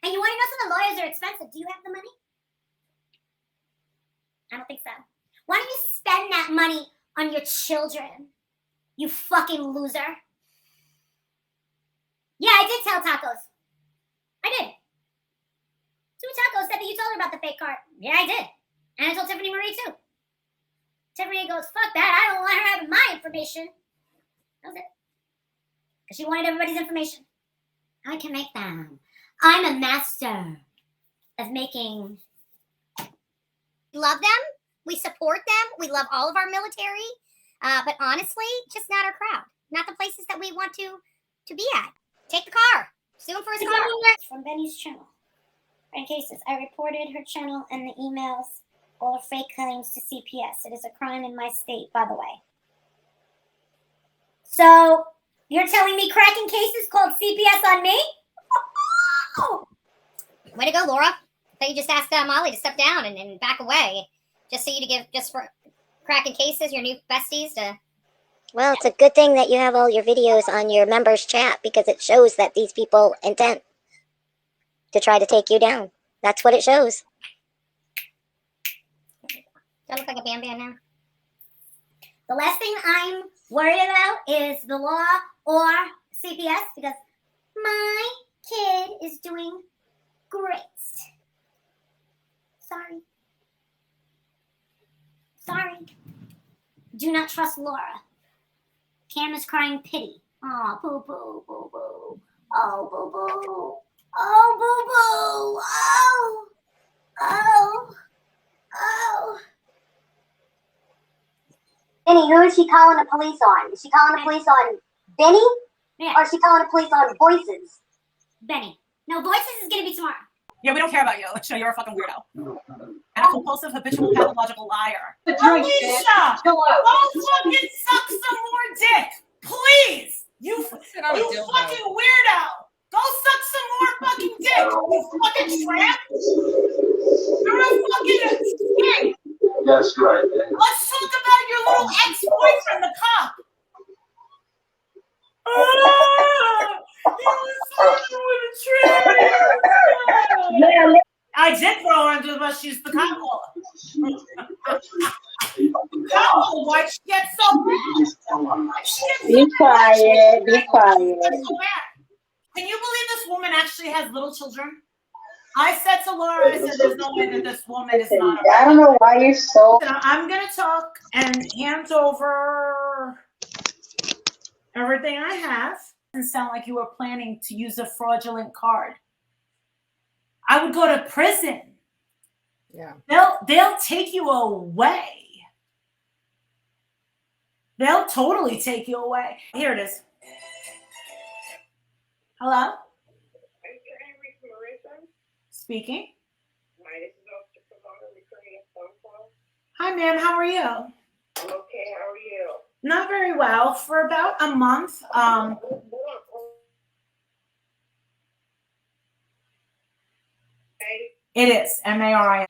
[SPEAKER 8] And you want to know something? Lawyers are expensive. Do you have the money? I don't think so. Why don't you spend that money on your children? You fucking loser. Yeah, I did tell Tacos. I did. Two Tacos said that you told her about the fake card. Yeah, I did. And I told Tiffany Marie too. Tiffany goes, fuck that. I don't want her having my information. That was it. Because she wanted everybody's information. I can make them. I'm a master of making.
[SPEAKER 2] We love them. We support them. We love all of our military. But honestly, just not our crowd. Not the places that we want to be at. Take the car. Sue him for his car.
[SPEAKER 8] From Benny's channel. In cases, I reported her channel and the emails or fake claims to CPS. It is a crime in my state, by the way. So, you're telling me cracking cases called CPS on me?
[SPEAKER 2] Way to go, Laura. I thought you just asked Molly to step down and back away. Just for cracking cases, your new besties to... Well, it's a good thing that you have all your videos on your members chat because it shows that these people intend to try to take you down. That's what it shows. Do I look like a band now?
[SPEAKER 8] The last thing I'm worried about is the law or CPS because my kid is doing great. Sorry. Do not trust Laura. Cam is crying pity. Oh, boo boo, boo boo. Oh, boo boo. Oh, boo boo. Oh.
[SPEAKER 2] Benny, who is she calling the police on? Is she calling the police on Benny?
[SPEAKER 8] Yeah.
[SPEAKER 2] Or is she calling the police on Voices?
[SPEAKER 8] Benny. No, Voices is going to be tomorrow.
[SPEAKER 11] Yeah, we don't care about you. Alicia, you're a fucking weirdo. And a compulsive, habitual, pathological liar. Alicia! Go fucking suck some more dick! Please! You fucking weirdo! Go suck some more fucking dick! You fucking tramp! You're a fucking dick!
[SPEAKER 13] That's right.
[SPEAKER 11] Let's talk about your little ex-boyfriend, the cop! He was fucking with a tramp! I did throw her under the bus. She's the cop caller. Why'd she get so mad?
[SPEAKER 9] Be quiet.
[SPEAKER 11] Can you believe this woman actually has little children? I said to Laura, I said, there's no way that this woman is not a
[SPEAKER 9] I don't know why you're so.
[SPEAKER 11] I'm going to talk and hand over everything I have. It doesn't sound like you were planning to use a fraudulent card. I would go to prison.
[SPEAKER 4] Yeah.
[SPEAKER 11] They'll take you away. They'll totally take you away. Here it is. Hello? Speaking. Hi, ma'am. How are you? I'm okay. How are you? Not very well. For about a month. It is MARI.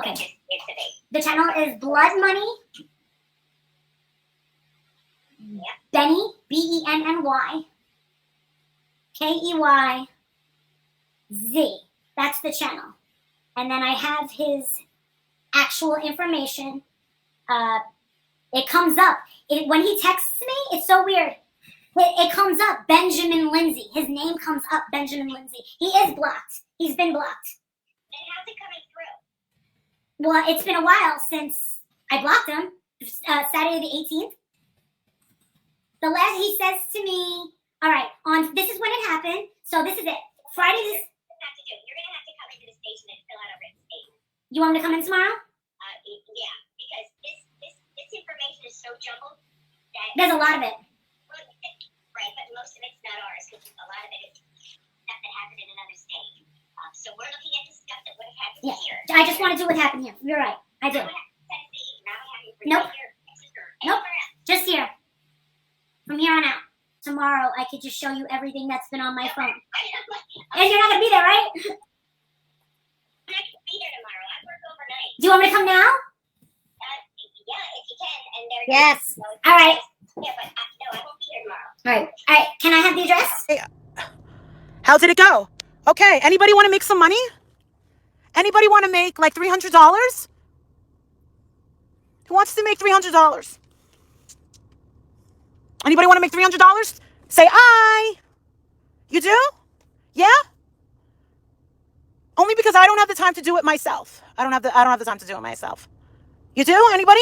[SPEAKER 8] Okay. The channel is Blood Money. Benny, BENNY, KEYZ. That's the channel. And then I have his actual information. It comes up. When he texts me, it's so weird. It comes up, Benjamin Lindsay. His name comes up, Benjamin Lindsay. He is blocked. He's been blocked. And how's it coming through? Well, it's been a while since I blocked him. Saturday the 18th. The last he says to me, all right, this is when it happened. So this is it. Friday this. You're gonna have to come into the station and fill out a written statement. You want me to come in tomorrow? Yeah, because this information is so jumbled that there's a lot of it. Well, right, but most of it's not ours because a lot of it is stuff that happened in another state. So we're looking at the stuff that would have happened here. I just want to do what happened here. You're right. I do. Nope. Nope. Just here. From here on out. Tomorrow, I could just show you everything that's been on my phone. And you're not going to be there, right? I'm not going to be there tomorrow. I work overnight. Do you want me to come now? Yeah, if you can. And yes. All right. Yeah, but no, I won't be here tomorrow. All right. All right. Can I have the address?
[SPEAKER 13] Hey, how did it go? Okay. Anybody want to make some money? Anybody want to make like $300? Who wants to make $300? Anybody want to make $300? Say aye. You do? Yeah? Only because I don't have the time to do it myself. I don't have the time to do it myself. You do? Anybody?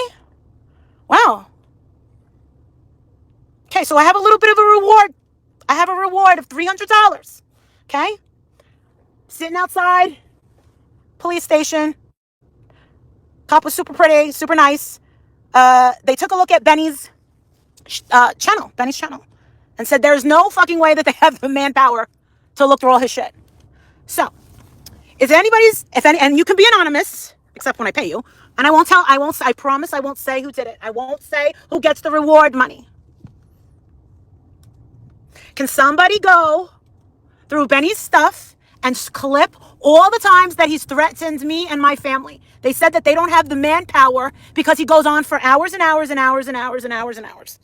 [SPEAKER 13] Wow. Okay, so I have a little bit of a reward. I have a reward of $300. Okay? Sitting outside, police station. Cop was super pretty, super nice. They took a look at Benny's channel, and said there's no fucking way that they have the manpower to look through all his shit. So, is there anybody's, and you can be anonymous, except when I pay you, and I promise I won't say who did it. I won't say who gets the reward money. Can somebody go through Benny's stuff and clip all the times that he's threatened me and my family? They said that they don't have the manpower because he goes on for hours and hours and hours and hours and hours and hours.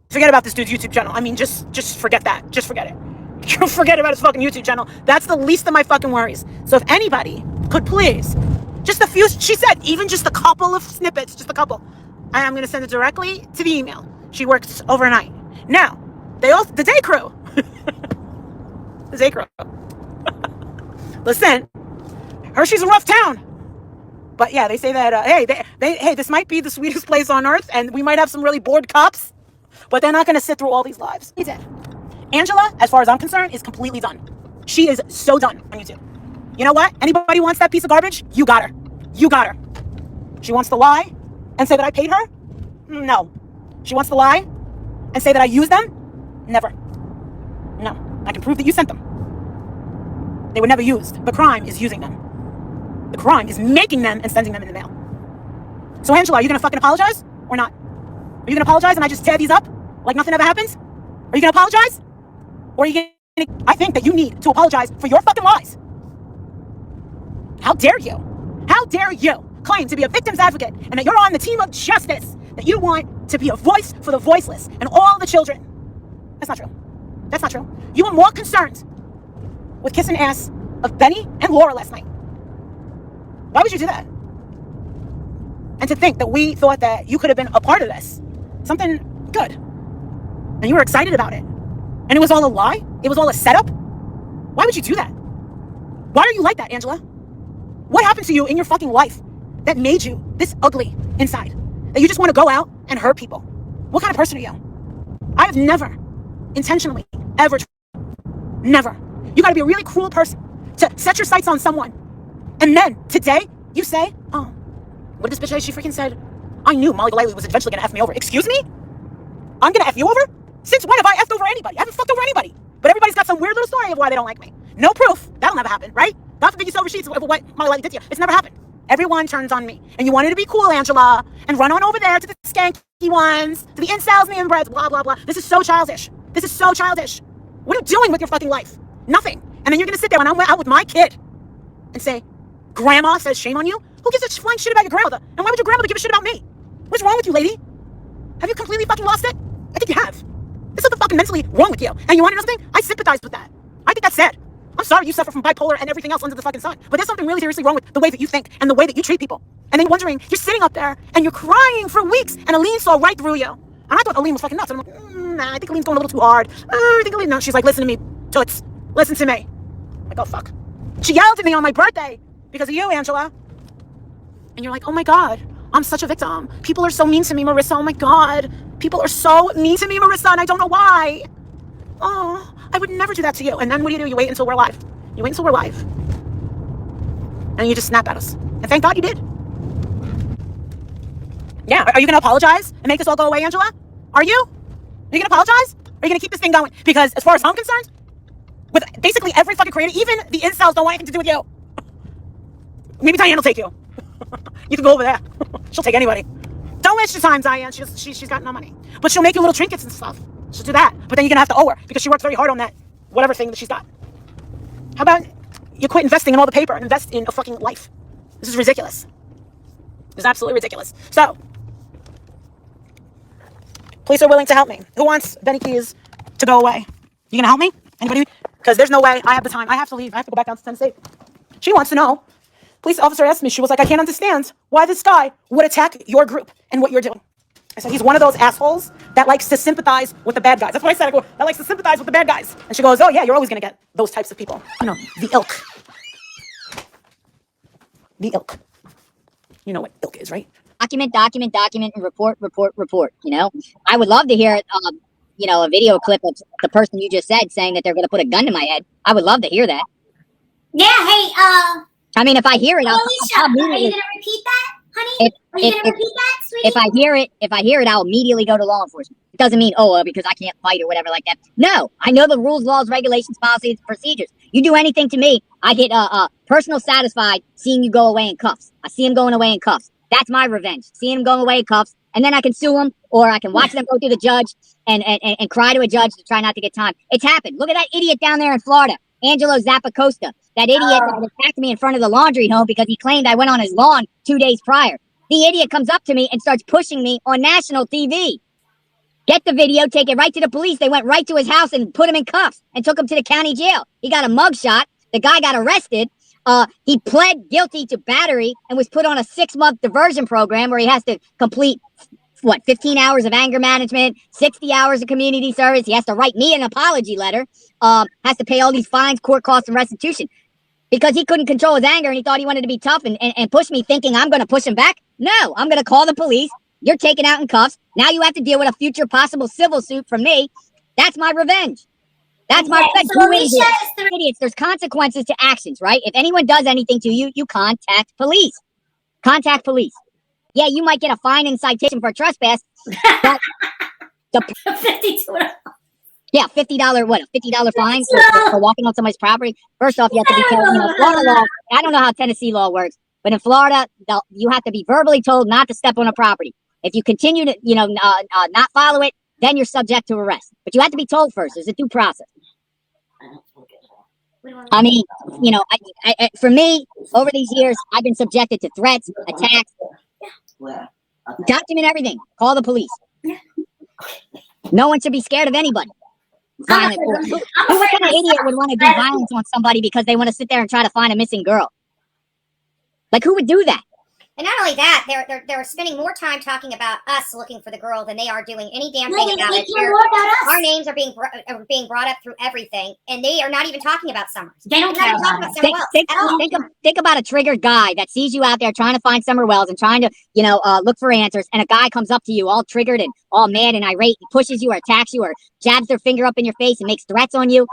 [SPEAKER 13] Forget about this dude's YouTube channel. I mean, just forget that. Just forget it. Forget about his fucking YouTube channel. That's the least of my fucking worries. So if anybody could please, just a few, she said, even just a couple of snippets, just a couple. I'm going to send it directly to the email. She works overnight. Now, the day crew. The day crew. Listen, Hershey's a rough town. But yeah, they say that, hey, this might be the sweetest place on earth, and we might have some really bored cops, but they're not going to sit through all these lives. He did. Angela, as far as I'm concerned, is completely done. She is so done on YouTube. You know what? Anybody wants that piece of garbage? You got her. You got her. She wants to lie and say that I paid her? No. She wants to lie and say that I used them? Never. No. I can prove that you sent them. They were never used. The crime is using them. The crime is making them and sending them in the mail. So Angela, are you going to fucking apologize or not? Are you going to apologize and I just tear these up like nothing ever happens? Are you going to apologize? Or are you going to... I think that you need to apologize for your fucking lies. How dare you? How dare you claim to be a victim's advocate and that you're on the team of justice, that you want to be a voice for the voiceless and all the children? That's not true. That's not true. You were more concerned with kissing ass of Benny and Laura last night. Why would you do that? And to think that we thought that you could have been a part of this. Something good. And you were excited about it. And it was all a lie? It was all a setup? Why would you do that? Why are you like that, Angela? What happened to you in your fucking life that made you this ugly inside? That you just want to go out and hurt people? What kind of person are you? I have never intentionally ever, never. You gotta be a really cruel person to set your sights on someone. And then today you say, oh, what did this bitch say? She freaking said, I knew Molly Galili was eventually gonna F me over. Excuse me? I'm gonna F you over? Since when have I F'd over anybody? I haven't fucked over anybody. But everybody's got some weird little story of why they don't like me. No proof. That'll never happen, right? God forbid you sell receipts of what Molly Galili did to you. It's never happened. Everyone turns on me. And you wanted to be cool, Angela, and run on over there to the skanky ones, to the incels, the inbreds, blah, blah, blah. This is so childish. This is so childish. What are you doing with your fucking life? Nothing. And then you're gonna sit there when I'm out with my kid and say, Grandma says shame on you? Who gives a flying shit about your grandmother? And why would your grandmother give a shit about me? What's wrong with you, lady? Have you completely fucking lost it? I think you have. There's something fucking mentally wrong with you. And you want to know something? I sympathize with that. I think that's sad. I'm sorry you suffer from bipolar and everything else under the fucking sun. But there's something really seriously wrong with the way that you think and the way that you treat people. And then wondering, you're sitting up there and you're crying for weeks and Aline saw right through you. And I thought Aline was fucking nuts. And I'm like, nah, I think Aline's going a little too hard. I think Aline, no. She's like, listen to me, toots. Listen to me. I'm like, oh, fuck. She yelled at me on my birthday because of you, Angela. And you're like, oh my God, I'm such a victim. People are so mean to me, Marissa. Oh my God. People are so mean to me, Marissa, and I don't know why. Oh, I would never do that to you. And then what do? You wait until we're alive. You wait until we're alive. And you just snap at us. And thank God you did. Yeah, are you going to apologize and make this all go away, Angela? Are you? Are you going to apologize? Or are you going to keep this thing going? Because as far as I'm concerned, with basically every fucking creator, even the incels don't want anything to do with you. Maybe Diane will take you. You can go over there. She'll take anybody. Don't waste your time, Diane. She's got no money. But she'll make you little trinkets and stuff. She'll do that. But then you're going to have to owe her because she worked very hard on that whatever thing that she's got. How about you quit investing in all the paper and invest in a fucking life? This is ridiculous. It's absolutely ridiculous. So, police are willing to help me. Who wants Benny Keys to go away? You going to help me? Anybody? Because there's no way I have the time. I have to leave. I have to go back down to Tennessee. She wants to know. Police officer asked me, she was like, I can't understand why this guy would attack your group and what you're doing. I said, he's one of those assholes that likes to sympathize with the bad guys. That's what I said. I go, that likes to sympathize with the bad guys. And she goes, oh yeah, you're always going to get those types of people. You know, the ilk. The ilk. You know what ilk is, right?
[SPEAKER 2] Document, and report. You know, I would love to hear, you know, a video clip of the person you just said saying that they're going to put a gun to my head. I would love to hear that.
[SPEAKER 8] Yeah. Hey.
[SPEAKER 2] I mean, if I hear it,
[SPEAKER 8] Alicia, are you going to repeat that, honey? Are you going to repeat that, sweetie?
[SPEAKER 2] If I hear it, I'll immediately go to law enforcement. It doesn't mean, because I can't fight or whatever like that. No, I know the rules, laws, regulations, policies, procedures. You do anything to me, I get personal satisfied seeing you go away in cuffs. I see him going away in cuffs. That's my revenge. Seeing him going away in cuffs, and then I can sue him, or I can watch them go through the judge and cry to a judge to try not to get time. It's happened. Look at that idiot down there in Florida, Angelo Zappacosta. That idiot that attacked me in front of the laundry home because he claimed I went on his lawn 2 days prior. The idiot comes up to me and starts pushing me on national TV. Get the video, take it right to the police. They went right to his house and put him in cuffs and took him to the county jail. He got a mugshot. The guy got arrested. He pled guilty to battery and was put on a 6-month diversion program where he has to complete 15 hours of anger management, 60 hours of community service. He has to write me an apology letter, has to pay all these fines, court costs, and restitution because he couldn't control his anger and he thought he wanted to be tough and push me thinking I'm going to push him back. No, I'm going to call the police. You're taken out in cuffs. Now you have to deal with a future possible civil suit from me. That's my revenge. That's my revenge. So idiots, there's consequences to actions, right? If anyone does anything to you, you contact police. Contact police. Yeah, you might get a fine and citation for trespass. But
[SPEAKER 8] $52.
[SPEAKER 2] Yeah, $50 what? A $50 fine for walking on somebody's property. First off, you have to be told. You know, Florida law. I don't know how Tennessee law works, but in Florida, you have to be verbally told not to step on a property. If you continue to, not follow it, then you're subject to arrest. But you have to be told first. There's a due process. I mean, I for me, over these years, I've been subjected to threats, attacks. Document everything. Call the police. No one should be scared of anybody. Violent. What kind of idiot would want to do violence on somebody because they want to sit there and try to find a missing girl? Like, who would do that? And not only that, they're spending more time talking about us looking for the girl than they are doing any damn thing about it. Our names are being brought up through everything, and they are not even talking about Summers.
[SPEAKER 8] They don't care about
[SPEAKER 2] it.
[SPEAKER 14] Think about a triggered guy that sees you out there trying to find Summer Wells and trying to, look for answers, and a guy comes up to you all triggered and all mad and irate and pushes you or attacks you or jabs their finger up in your face and makes threats on you.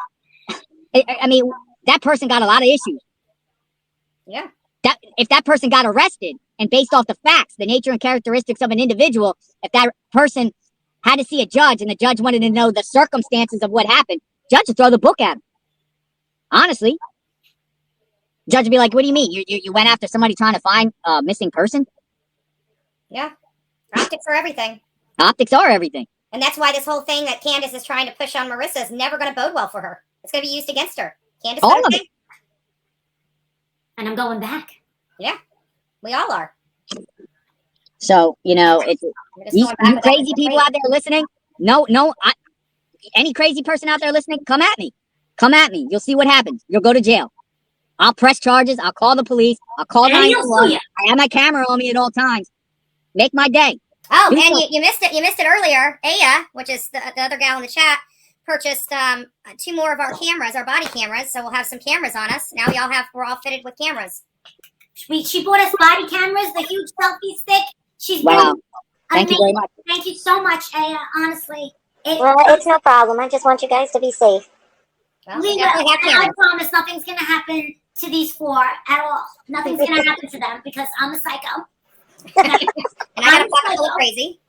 [SPEAKER 14] I mean, that person got a lot of issues.
[SPEAKER 2] Yeah.
[SPEAKER 14] If that person got arrested and based off the facts, the nature and characteristics of an individual, if that person had to see a judge and the judge wanted to know the circumstances of what happened, judge would throw the book at him. Honestly. Judge would be like, what do you mean? You went after somebody trying to find a missing person?
[SPEAKER 2] Yeah. Optics are everything.
[SPEAKER 14] Optics are everything.
[SPEAKER 2] And that's why this whole thing that Candace is trying to push on Marissa is never going to bode well for her. It's going to be used against her. Candace,
[SPEAKER 14] all of it.
[SPEAKER 8] And I'm going back.
[SPEAKER 2] Yeah, we all are.
[SPEAKER 14] So, it's you crazy people out there listening. Any crazy person out there listening, come at me. Come at me. You'll see what happens. You'll go to jail. I'll press charges. I'll call the police. I'll call 911. I have my camera on me at all times. Make my day.
[SPEAKER 2] Oh, and you missed it. You missed it earlier. Aya, which is the other gal in the chat, purchased 2 more of our cameras, our body cameras. So we'll have some cameras on us. Now we're all fitted with cameras.
[SPEAKER 8] She bought us body cameras, the huge selfie stick. She's
[SPEAKER 14] wow. Thank you very much.
[SPEAKER 8] Thank you so much, Aya. Honestly,
[SPEAKER 7] it's no problem. I just want you guys to be safe.
[SPEAKER 2] Well,
[SPEAKER 8] I promise nothing's gonna happen to these 4 at all. Nothing's gonna happen to them because I'm a psycho.
[SPEAKER 2] And I got a fucking little crazy.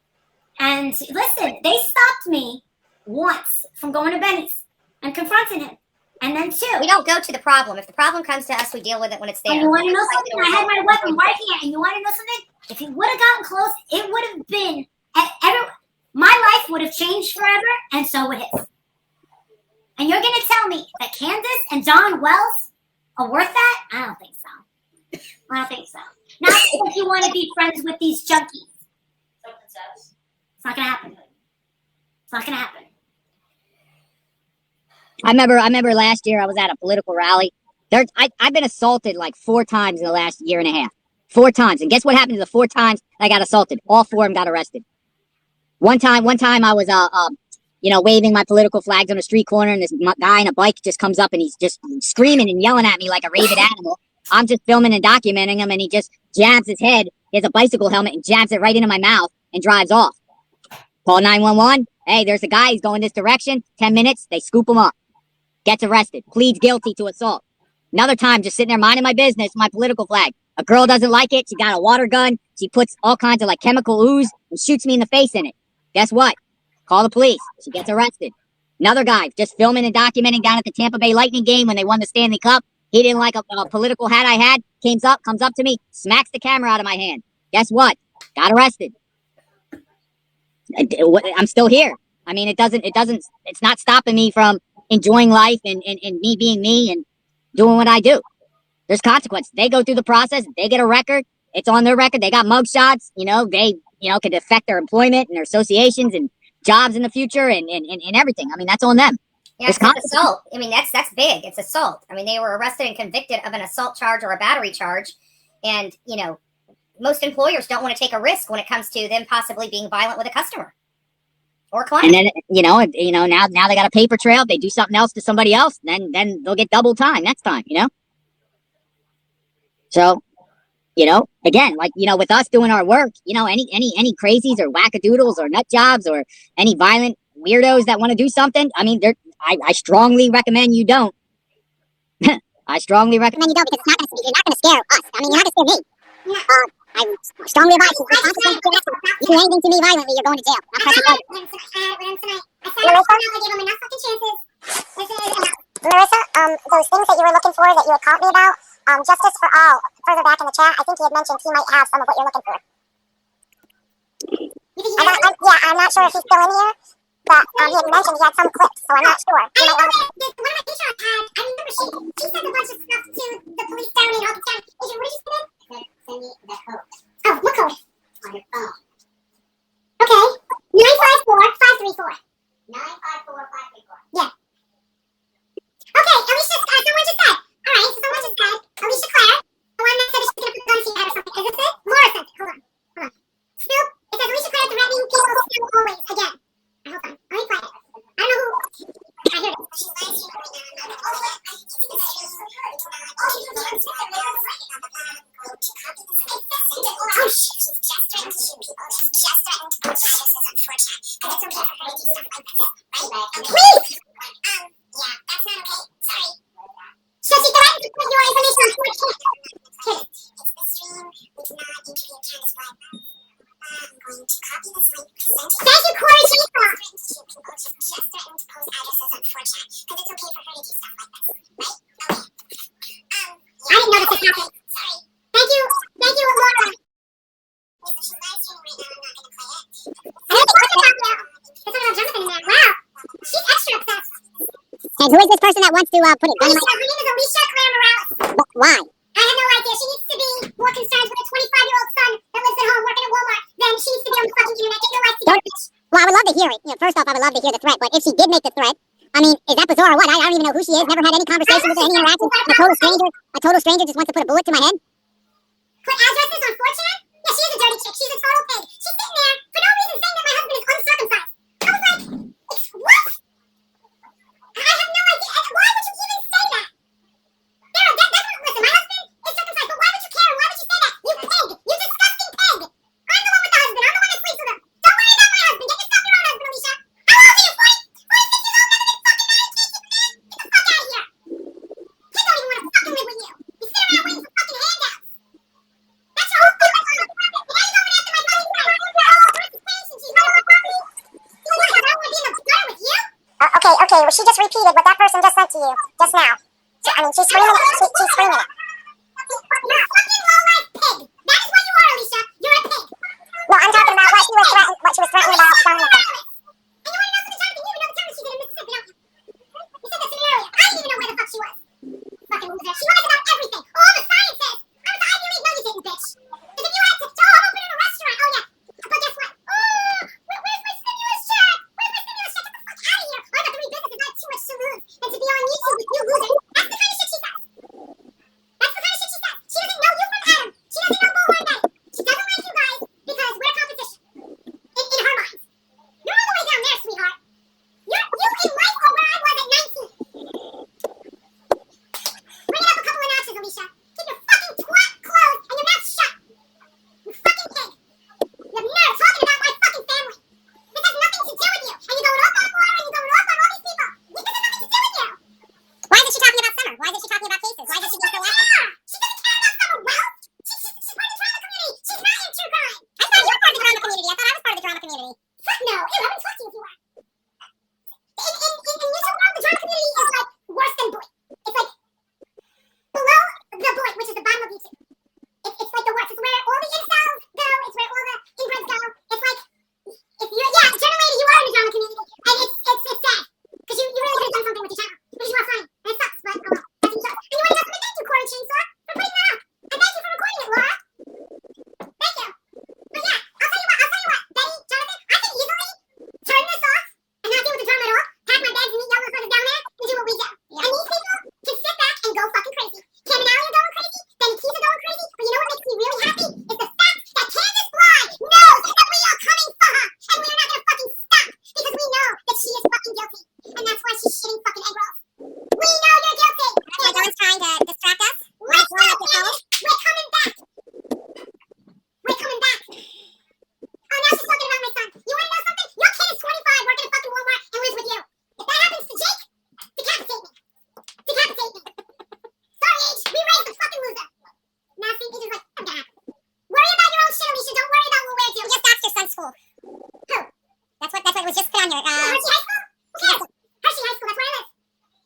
[SPEAKER 8] And listen, they stopped me once from going to Benny's and confronting him. And then 2.
[SPEAKER 2] We don't go to the problem. If the problem comes to us, we deal with it when it's there.
[SPEAKER 8] And you want to know something? I had my weapon right here. And you want to know something? If he would have gotten close, it would have been my life would have changed forever, and so would his. And you're gonna tell me that Candace and Don Wells are worth that? I don't think so. I don't think so. Not if you want to be friends with these junkies. It's not gonna happen. It's not gonna happen.
[SPEAKER 14] I remember last year I was at a political rally. I've been assaulted like 4 times in the last year and a half. 4 times. And guess what happened to the 4 times I got assaulted? All 4 of them got arrested. One time I was waving my political flags on a street corner, and this guy on a bike just comes up and he's just screaming and yelling at me like a rabid animal. I'm just filming and documenting him, and he just jabs his head. He has a bicycle helmet and jabs it right into my mouth and drives off. Call 911. Hey, there's a guy. He's going this direction. 10 minutes. They scoop him up. Gets arrested. Pleads guilty to assault. Another time, just sitting there minding my business, my political flag. A girl doesn't like it. She got a water gun. She puts all kinds of like chemical ooze and shoots me in the face in it. Guess what? Call the police. She gets arrested. Another guy just filming and documenting down at the Tampa Bay Lightning game when they won the Stanley Cup. He didn't like a political hat I had. Comes up to me, smacks the camera out of my hand. Guess what? Got arrested. I'm still here. I mean, it's not stopping me from enjoying life and me being me and doing what I do. There's consequences. They go through the process. They get a record. It's on their record. They got mugshots. They could affect their employment and their associations and jobs in the future and everything. I mean, that's on them.
[SPEAKER 2] Yeah, it's assault. I mean, that's big. It's assault. I mean, they were arrested and convicted of an assault charge or a battery charge. And, most employers don't want to take a risk when it comes to them possibly being violent with a customer or client.
[SPEAKER 14] And then, now they got a paper trail. If they do something else to somebody else, then they'll get double time next time, So, again, like, with us doing our work, any crazies or wackadoodles or nut jobs or any violent weirdos that want to do something, I mean, I strongly recommend you don't. I strongly recommend you don't, because you're not going to scare us. I mean, you're not going to scare me. I strongly advise you. You do anything to me violently, you're going to jail.
[SPEAKER 15] Marissa, those things that you were looking for that you had caught me about, Justice for All, further back in the chat, I think he had mentioned he might have some of what you're looking for. I'm not sure if he's still in here, but he had mentioned he had some clips, so I'm not sure. One of my patrons had, I remember she sent a bunch of stuff to the police down in Elkins County. What did you send? Send me the code. Oh, what code? On your phone. Okay. 954-534. 954-534. Yeah. Okay, Alicia, someone just said. Alright, so someone just said, Alicia Claire, the one that said that she's going to put the gun seat out or something. Is this it? Laura Oh, she's just threatened to shoot people. She's just threatened to post addresses on 4chan. Because it's okay for her to do stuff like this, right? Please! Yeah, that's not okay. Sorry. So she threatened to put your information on 4chan. It's the stream. We do not interview Candace White. I'm going to copy this link. Thank you, Corey Schaefer. She's just threatened to post addresses on 4chan. Because it's okay for her to do stuff like this, right? Okay. I didn't know this was happening. Sorry. Thank you, Laura. Listen, she's live streaming right now. I'm not going to play it. I don't think what's about you. There's something about Jonathan in there. Wow. She's extra obsessed.
[SPEAKER 14] And who is this person that wants to put it?
[SPEAKER 15] Alicia. Her name is Alicia Claire Morales.
[SPEAKER 14] Why?
[SPEAKER 15] I have no idea. She needs to be more concerned with a 25-year-old son that lives at home working at Walmart than she needs to be on the fucking internet. Get your life together, bitch.
[SPEAKER 14] Well, I would love to hear it. First off, I would love to hear the threat. But if she did make the threat, I mean, is that bizarre or what? I don't even know who she is. Never had any conversation with her, any interaction. A total stranger. A total stranger just wants to put a bullet to my head.
[SPEAKER 15] Put addresses on 4chan? Yeah, she's a dirty chick. She's a total pig. She's sitting there for no reason saying that my husband is uncircumcised. I was like, what? I have no idea. Why would you even say that? Listen, my husband is circumcised, but why would you care? Why would you say that? You pig. You disgusting pig. I'm the one with the husband. I'm the one that sleeps with him. Don't worry about my husband. Get yourself your own husband, Alicia. How old are you? 46 years old? None of this fucking medication, man. Get the fuck out of here. Kids don't even want to fucking live with you. You sit around waiting for fucking handouts. That's your whole thing. Now you're going after my fucking wife. Where's the passion? She's not my property. You want to be in the gutter with you? Okay. Well, she just repeated what that person just sent to you just now. So, I mean, she's screaming it. She's screaming it. You're a fucking low-life pig. That is what you are, Alicia. You're a pig. No, I'm talking about what she was threatening about Jonathan. And you want to know something, Jonathan? You even know the time she's in Mississippi, don't you? You said that to me earlier. I didn't even know where the fuck she was. Fucking loser. She knows about everything. All the sciences. I was Ivy League. No, you didn't, bitch. Because if you had to, I'm open in a restaurant. Oh, yeah. But guess what? Oh, where's my stimulus check? Where's my stimulus check? Get the fuck out of here. I got 3 businesses. I have too much to lose. And to be on YouTube with you losers. That's the kind of shit she says. That's the kind of shit she says. She doesn't know you from Adam. She doesn't know Bullhorn Betty. She doesn't like you guys because we're competition. In her mind. You're all the way down there, sweetheart. You're in life or where I was at 19. Bring it up a couple of notches, Alicia. Keep your fucking twat closed and your mouth shut. You fucking pig. You have nerve talking about my fucking family. This has nothing to do with you. And you're going off on Laura and you're going off on all these people. This has nothing to do with you.
[SPEAKER 14] Why isn't she talking about Summer? Why isn't she talking about cases? Why isn't she being so active?
[SPEAKER 15] She doesn't care about Summer Wells. She's part of the drama community. She's not in true crime.
[SPEAKER 14] I thought you were part of the drama community. I thought I was part of the drama community.
[SPEAKER 15] Fuck no. Ew, I wouldn't talk to you if you were. In YouTube world, the drama community is like worse than Boy. It's like below the Boy, which is the bottom of YouTube. It's like the worst. It's where all the incels go. It's where all the inbreds go. It's like if you're generally you are in the drama community, and it's sad because you really could have done something with your channel because you are funny and it sucks, but oh well. That's what you chose. And you want to know something? Thank you, Corey Chainsaw, for putting that up, and thank you for recording it, Laura. Thank you. But yeah, I'll tell you what, Betty, Jonathan, I can easily turn this off and not deal with the drama at all. Pack my bags and meet y'all motherfuckers down there and do what we do. Yeah. And these people can sit back and go fucking crazy. Cam and Allie are going crazy. Then Keys are going crazy. But you know what makes me really happy is the fact that Candace Bly knows that we are coming for her. And we are not going to fucking stop because we know that she is fucking guilty. And that's why she's shitting fucking egg rolls. We know you're guilty.
[SPEAKER 14] Like no one's trying to distract us.
[SPEAKER 15] Let's go, Candace. We're coming back. We're coming back. Oh, now she's talking about my son. You want to know something? Your kid is 25, working at fucking Walmart, and lives with you. If that happens to Jake, decapitate me. Decapitate me. Sorry, H. We raised the fucking loser. Now, see, he's just like, I'm gonna happen. Worry about your own shit, Alicia. Don't worry about what we're doing.
[SPEAKER 14] You just asked your son's school.
[SPEAKER 15] Who?
[SPEAKER 14] That's what was just put on your
[SPEAKER 15] Hershey High School? Who cares? Hershey High School, that's where I live.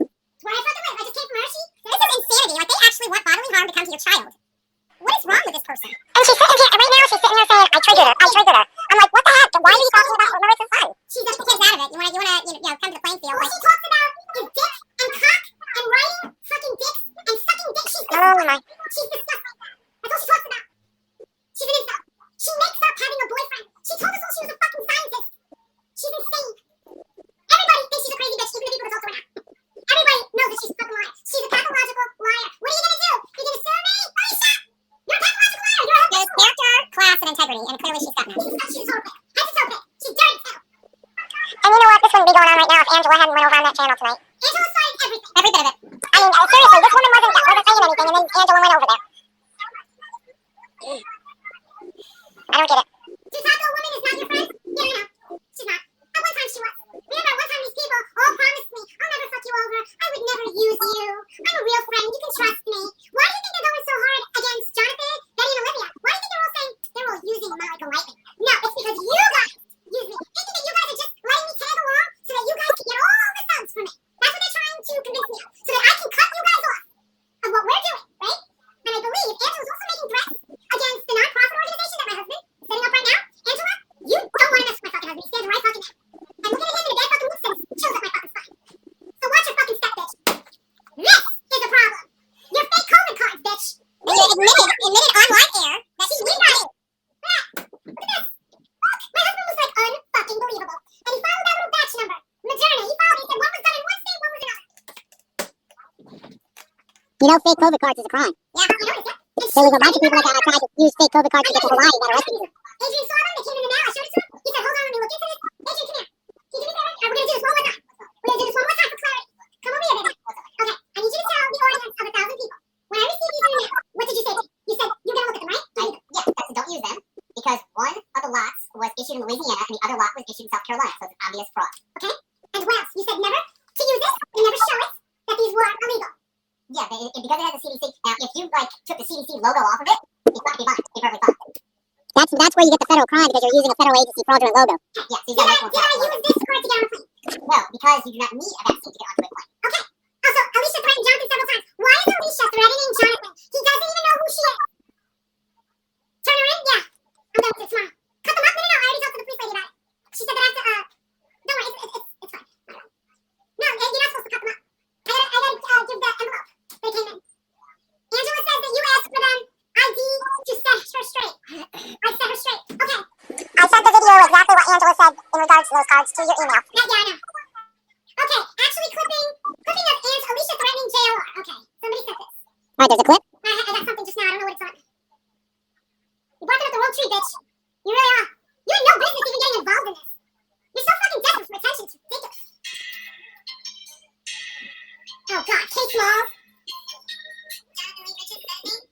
[SPEAKER 15] It's where I fucking live. I just came from Hershey.
[SPEAKER 14] This is insanity. Like they actually want bodily harm to come to your child. What is wrong with this person?
[SPEAKER 15] And she's sitting here, right now she's sitting here saying, I triggered her. I'm like, what the heck? Why are you talking about Marissa's son?
[SPEAKER 14] She's just the kids out of it. You wanna come to the playing field.
[SPEAKER 15] All she talks about is dick and cock and writing fucking dicks and sucking dick. She's
[SPEAKER 14] Oh my.
[SPEAKER 15] She's disgusting. That's all she talks about. She's an incel. She makes up having a boyfriend. She told us all she was a fucking scientist. She's insane. Everybody thinks she's a crazy bitch, even the people that talk to her now. Everybody knows that she's a fucking liar. She's a pathological liar. What are you gonna do? You're gonna sue me? Alicia! You're a pathological liar. You're a
[SPEAKER 14] There's character, class, and integrity, and clearly she's got none.
[SPEAKER 15] She's a total pig. Head to toe pig. She's dirty too.
[SPEAKER 14] And you know what? This wouldn't be going on right now if Angela hadn't went over on that channel tonight.
[SPEAKER 15] Angela started everything.
[SPEAKER 14] Every bit of it.
[SPEAKER 15] I mean, seriously, this woman wasn't saying anything, and then Angela went over there. I don't get it.
[SPEAKER 8] To talk to a woman is not your friend? Yeah, I know. She's not. At one time she was. Remember, at one time these people all promised me, I'll never fuck you over. I would never use you. I'm a real friend. You can trust me. Why do you think they're going so hard against Jonathan, Betty, and Olivia? Why do you think they're all saying they're all using Monica lightly? No, it's because you guys use me. Thinking that you guys are just letting me tag along so that you guys can get all the subs from me. That's what they're trying to convince me of. So that I can cut you guys off of what we're doing, right? And I believe Angela's also making threats against the nonprofit organization that my husband is setting up right now. Angela, you don't want to mess with my fucking husband. He stands right fucking there. And looking at him in a dead fucking look says, shows up my fucking spine. So watch your fucking step, bitch. This is a problem. Your fake COVID cards, bitch.
[SPEAKER 15] And you admitted on live air that she did that.
[SPEAKER 8] Look at this. Look, my husband was like unfucking believable. And he followed that little batch number. Moderna, he followed it. He said one was done in one state, one was in another.
[SPEAKER 14] You know, fake COVID cards is a crime.
[SPEAKER 8] Yeah, you noticed that?
[SPEAKER 14] There was a bunch of people that tried to use fake COVID cards to get to Hawaii and got arrested.
[SPEAKER 8] Adrian saw them. They came in the mail. I showed it to him. He said, hold on, let me look into this. Adrian, come here. Can you do me a favor? We're going to do this one more time. We're going to do this one more time for clarity. Come over here, baby. Okay, I need you to tell the audience of 1,000 people. When I received these in the mail, what did you say to me? You said, you're going to look at them, right?
[SPEAKER 15] Yeah, don't use them because one of the lots was issued in Louisiana and the other lot was issued in South Carolina, so it's an obvious fraud.
[SPEAKER 8] Okay? And what else? You said never to use it and never show it that these were illegal.
[SPEAKER 15] Yeah, but because it has the CDC. Now, if you took the CDC logo off of it, it'd be fine. It'd be perfectly fine.
[SPEAKER 14] That's where you get the federal crime because you're using a federal agency fraudulent logo.
[SPEAKER 15] Yeah, so you
[SPEAKER 8] Did I
[SPEAKER 15] got
[SPEAKER 8] use this card to get on a plane?
[SPEAKER 15] No, because you do not need a vaccine to get onto a plane.
[SPEAKER 8] Okay. Also, Alicia threatened Jonathan several times. Why is Alicia threatening Jonathan? He doesn't even know who she is. Turn her in? Yeah. I'm done with it tomorrow. Cut them up? No, I already talked to the police lady about it. She said that I have to, don't worry, it's fine. No, you're not supposed to cut them up. I gotta give the envelope. They came in. Angela says that you asked for them ID to set her straight. I set her straight. Okay.
[SPEAKER 15] I sent the video exactly what Angela said in regards to those cards to your email.
[SPEAKER 8] Yeah, I know. Okay, actually clipping of Alicia threatening JLR. Okay, somebody said this.
[SPEAKER 14] Alright, there's a clip.
[SPEAKER 8] I got something just now. I don't know what it's on. You barking up the wrong tree, bitch. You really are. You had no business even getting involved in this. You're so fucking desperate for attention. It's ridiculous. Oh, God. Case law.
[SPEAKER 15] Jonathan Lee Richards, is that his name?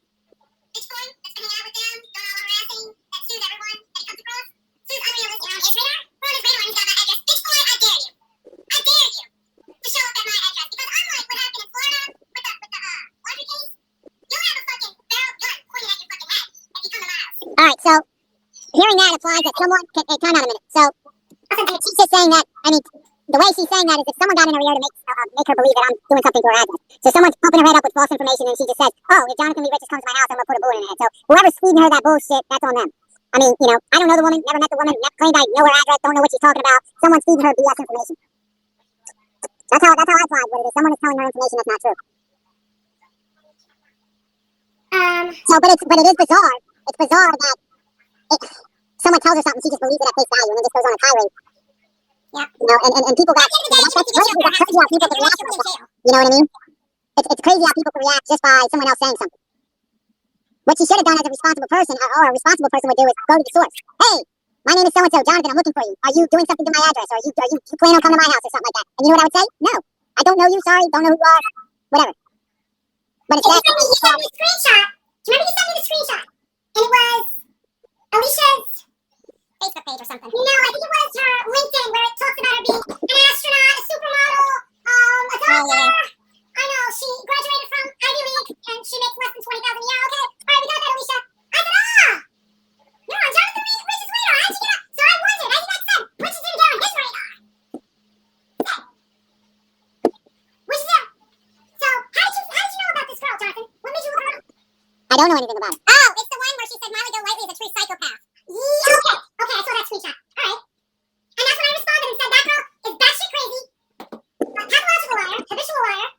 [SPEAKER 15] Bitch boy that's been hanging out with them, doing all the harassing, that sues everyone that he comes across. Sues unrealistic on his radar. We're on his radar and he's got my address. Bitch boy, I dare you. I dare you to show up at my address because unlike what happened in Florida with the laundry case, you'll have a fucking barrel gun pointed at your fucking head if you come to my house.
[SPEAKER 14] Alright, so hearing that implies that someone can time out a minute. So she's just saying that, I mean, the way she's saying that is if someone got in her ear to make her believe that I'm doing something to her address. So someone's pumping her head up with false information and she just says, oh, if Jonathan Lee Richards comes to my house, I'm going to put a bullet in her head. So whoever's feeding her that bullshit, that's on them. I mean, you know, I don't know the woman, never met the woman, never claimed I know her address, don't know what she's talking about. Someone's feeding her BS information. That's how I applied what it is. Someone is telling her information that's not true. So, but it is bizarre. It's bizarre that someone tells her something, she just believes it at face value and then just goes on a tirade.
[SPEAKER 8] Yeah.
[SPEAKER 14] You know, and people got, that's crazy how people can react like that. You know what I mean? It's crazy how people can react just by someone else saying something. What she should have done as a responsible person, or a responsible person would do, is go to the source. Hey, my name is so-and-so, Jonathan, I'm looking for you. Are you doing something to my address? Or are you planning on coming to my house or something like that? And you know what I would say? No. I don't know you, sorry, don't know who you are, whatever. But it's that.
[SPEAKER 8] You sent me the screenshot. Do you remember you sent me the screenshot? And it was Alicia's Facebook page or something. No, I think it was her LinkedIn where it talks about her being an astronaut, a supermodel, a doctor. I know, she graduated from Ivy League and she makes less than $20,000 a year. Okay, all right, we got that, Alicia. I said, you're on Jonathan Rich's radar. How'd you get up? So I wondered, as you guys said, what you didn't get on his radar? What you do? So how did you know about this girl, Jonathan? What made you look her up?
[SPEAKER 14] I don't know anything about it.
[SPEAKER 8] Oh, it's the one where she said Miley Go Lightly is a true psychopath. Yeah, okay, I saw that screenshot. All right. And that's when I responded and said that girl is batshit crazy, pathological liar, habitual liar,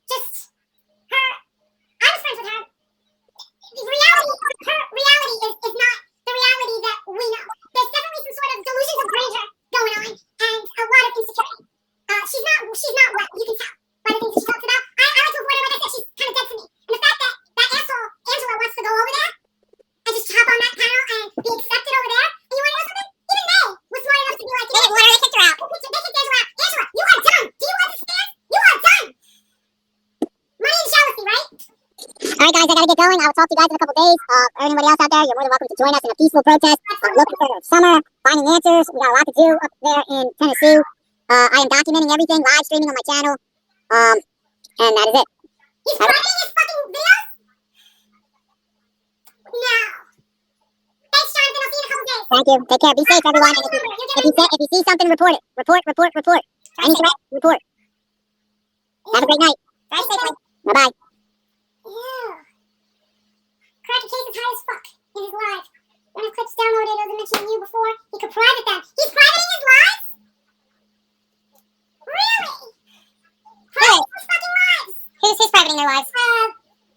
[SPEAKER 8] just her, I was friends with her. Her reality is not the reality that we know. There's definitely some sort of delusions of grandeur going on and a lot of insecurity. She's not what you can tell by the things that she talks about. I like to avoid her, like I said, she's kind of dead to me. And the fact that asshole Angela wants
[SPEAKER 15] going. I will talk to you guys in a couple days. Anybody else out there, you're more than welcome to join us in a peaceful protest. Looking for summer, finding answers. We got a lot to do up there in Tennessee. I am documenting everything, live streaming on my channel. And that is it.
[SPEAKER 8] He's writing his fucking videos? No. Thanks, Jonathan. I'll see you in a couple days.
[SPEAKER 15] Thank you. Take care. Be safe, everyone. And if you see something, report it. Report. Any threat, report. Have a great night.
[SPEAKER 8] Drive safely.
[SPEAKER 15] Bye-bye.
[SPEAKER 8] Ew. Cracky Case is high as fuck in his live. When his clips downloaded, as I mentioned to you before, he could private them. He's privating his lives? Really? Privating his fucking lives?
[SPEAKER 15] Who's privating their lives?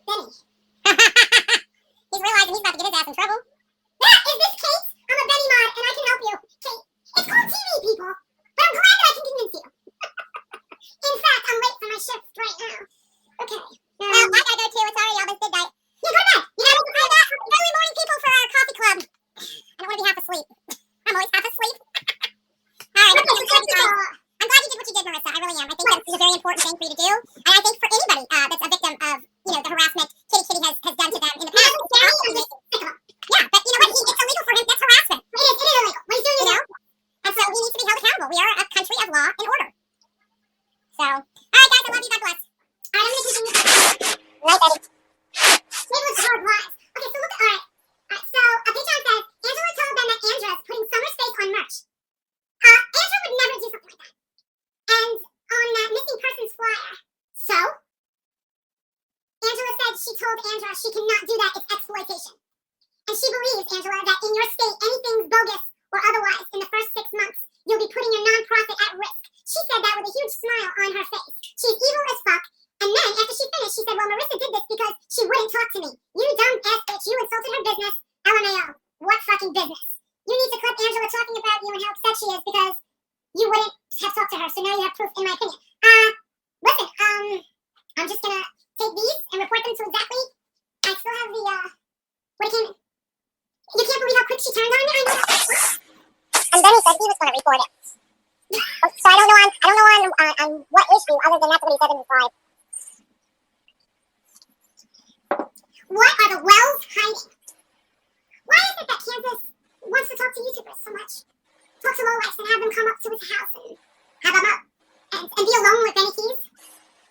[SPEAKER 8] Benny.
[SPEAKER 15] He's realizing he's about to get his ass in trouble.
[SPEAKER 8] Yeah, is this Kate? I'm a Benny mod, and I can help you. Kate, it's called TV, people. But I'm glad that I can convince you. In fact, I'm late for my shift right now. Okay.
[SPEAKER 15] Well, I gotta go too. It's already almost midnight.
[SPEAKER 8] Yeah, go to bed. You know,
[SPEAKER 15] I got early morning people for our coffee club. I don't want to be half asleep. I'm always half asleep. All right. I'm glad you did what you did, Marissa. I really am. I think that's a very important thing for you to do. And I think for anybody that's a victim of, the harassment Kitty has done to them in the past. Yeah, but you know what? It's illegal for him. That's harassment.
[SPEAKER 8] It is illegal. What he's doing,
[SPEAKER 15] And so he needs to be held accountable. We are a country of law and order. So, all right, guys. I love you. God bless.
[SPEAKER 8] All right, I'm going to continue.
[SPEAKER 15] Night, Betty.
[SPEAKER 8] Maybe it's hard lives. Okay, so look, all right. So, Patreon says, Angela told them that Andra is putting Summer's face on merch. Andra would never do something like that. And on that missing persons flyer. So, Angela said she told Andra she cannot do that. It's exploitation. And she believes, Angela, that in your state, anything's bogus or otherwise in the first 6 months, you'll be putting your nonprofit at risk. She said that with a huge smile on her face. She's evil as fuck. And then, after she finished, she said, well, Marissa did this because she wouldn't talk to me. You dumb ass bitch. You insulted her business. LMAO. What fucking business? You need to clip Angela talking about you and how upset she is because you wouldn't have talked to her. So now you have proof, in my opinion. Listen, I'm just gonna take these and report them to exactly. I still have the, what it came in. You can't believe how quick she turned on me. I know.
[SPEAKER 15] And Benny said he was going to report it. So I don't know on what issue other than that's what he said in the slide.
[SPEAKER 8] What are the Wells hiding? Why is it that Kansas wants to talk to YouTubers so much? Talk to lowlifes and have them come up to his house and have them up and be alone with Benny Keys?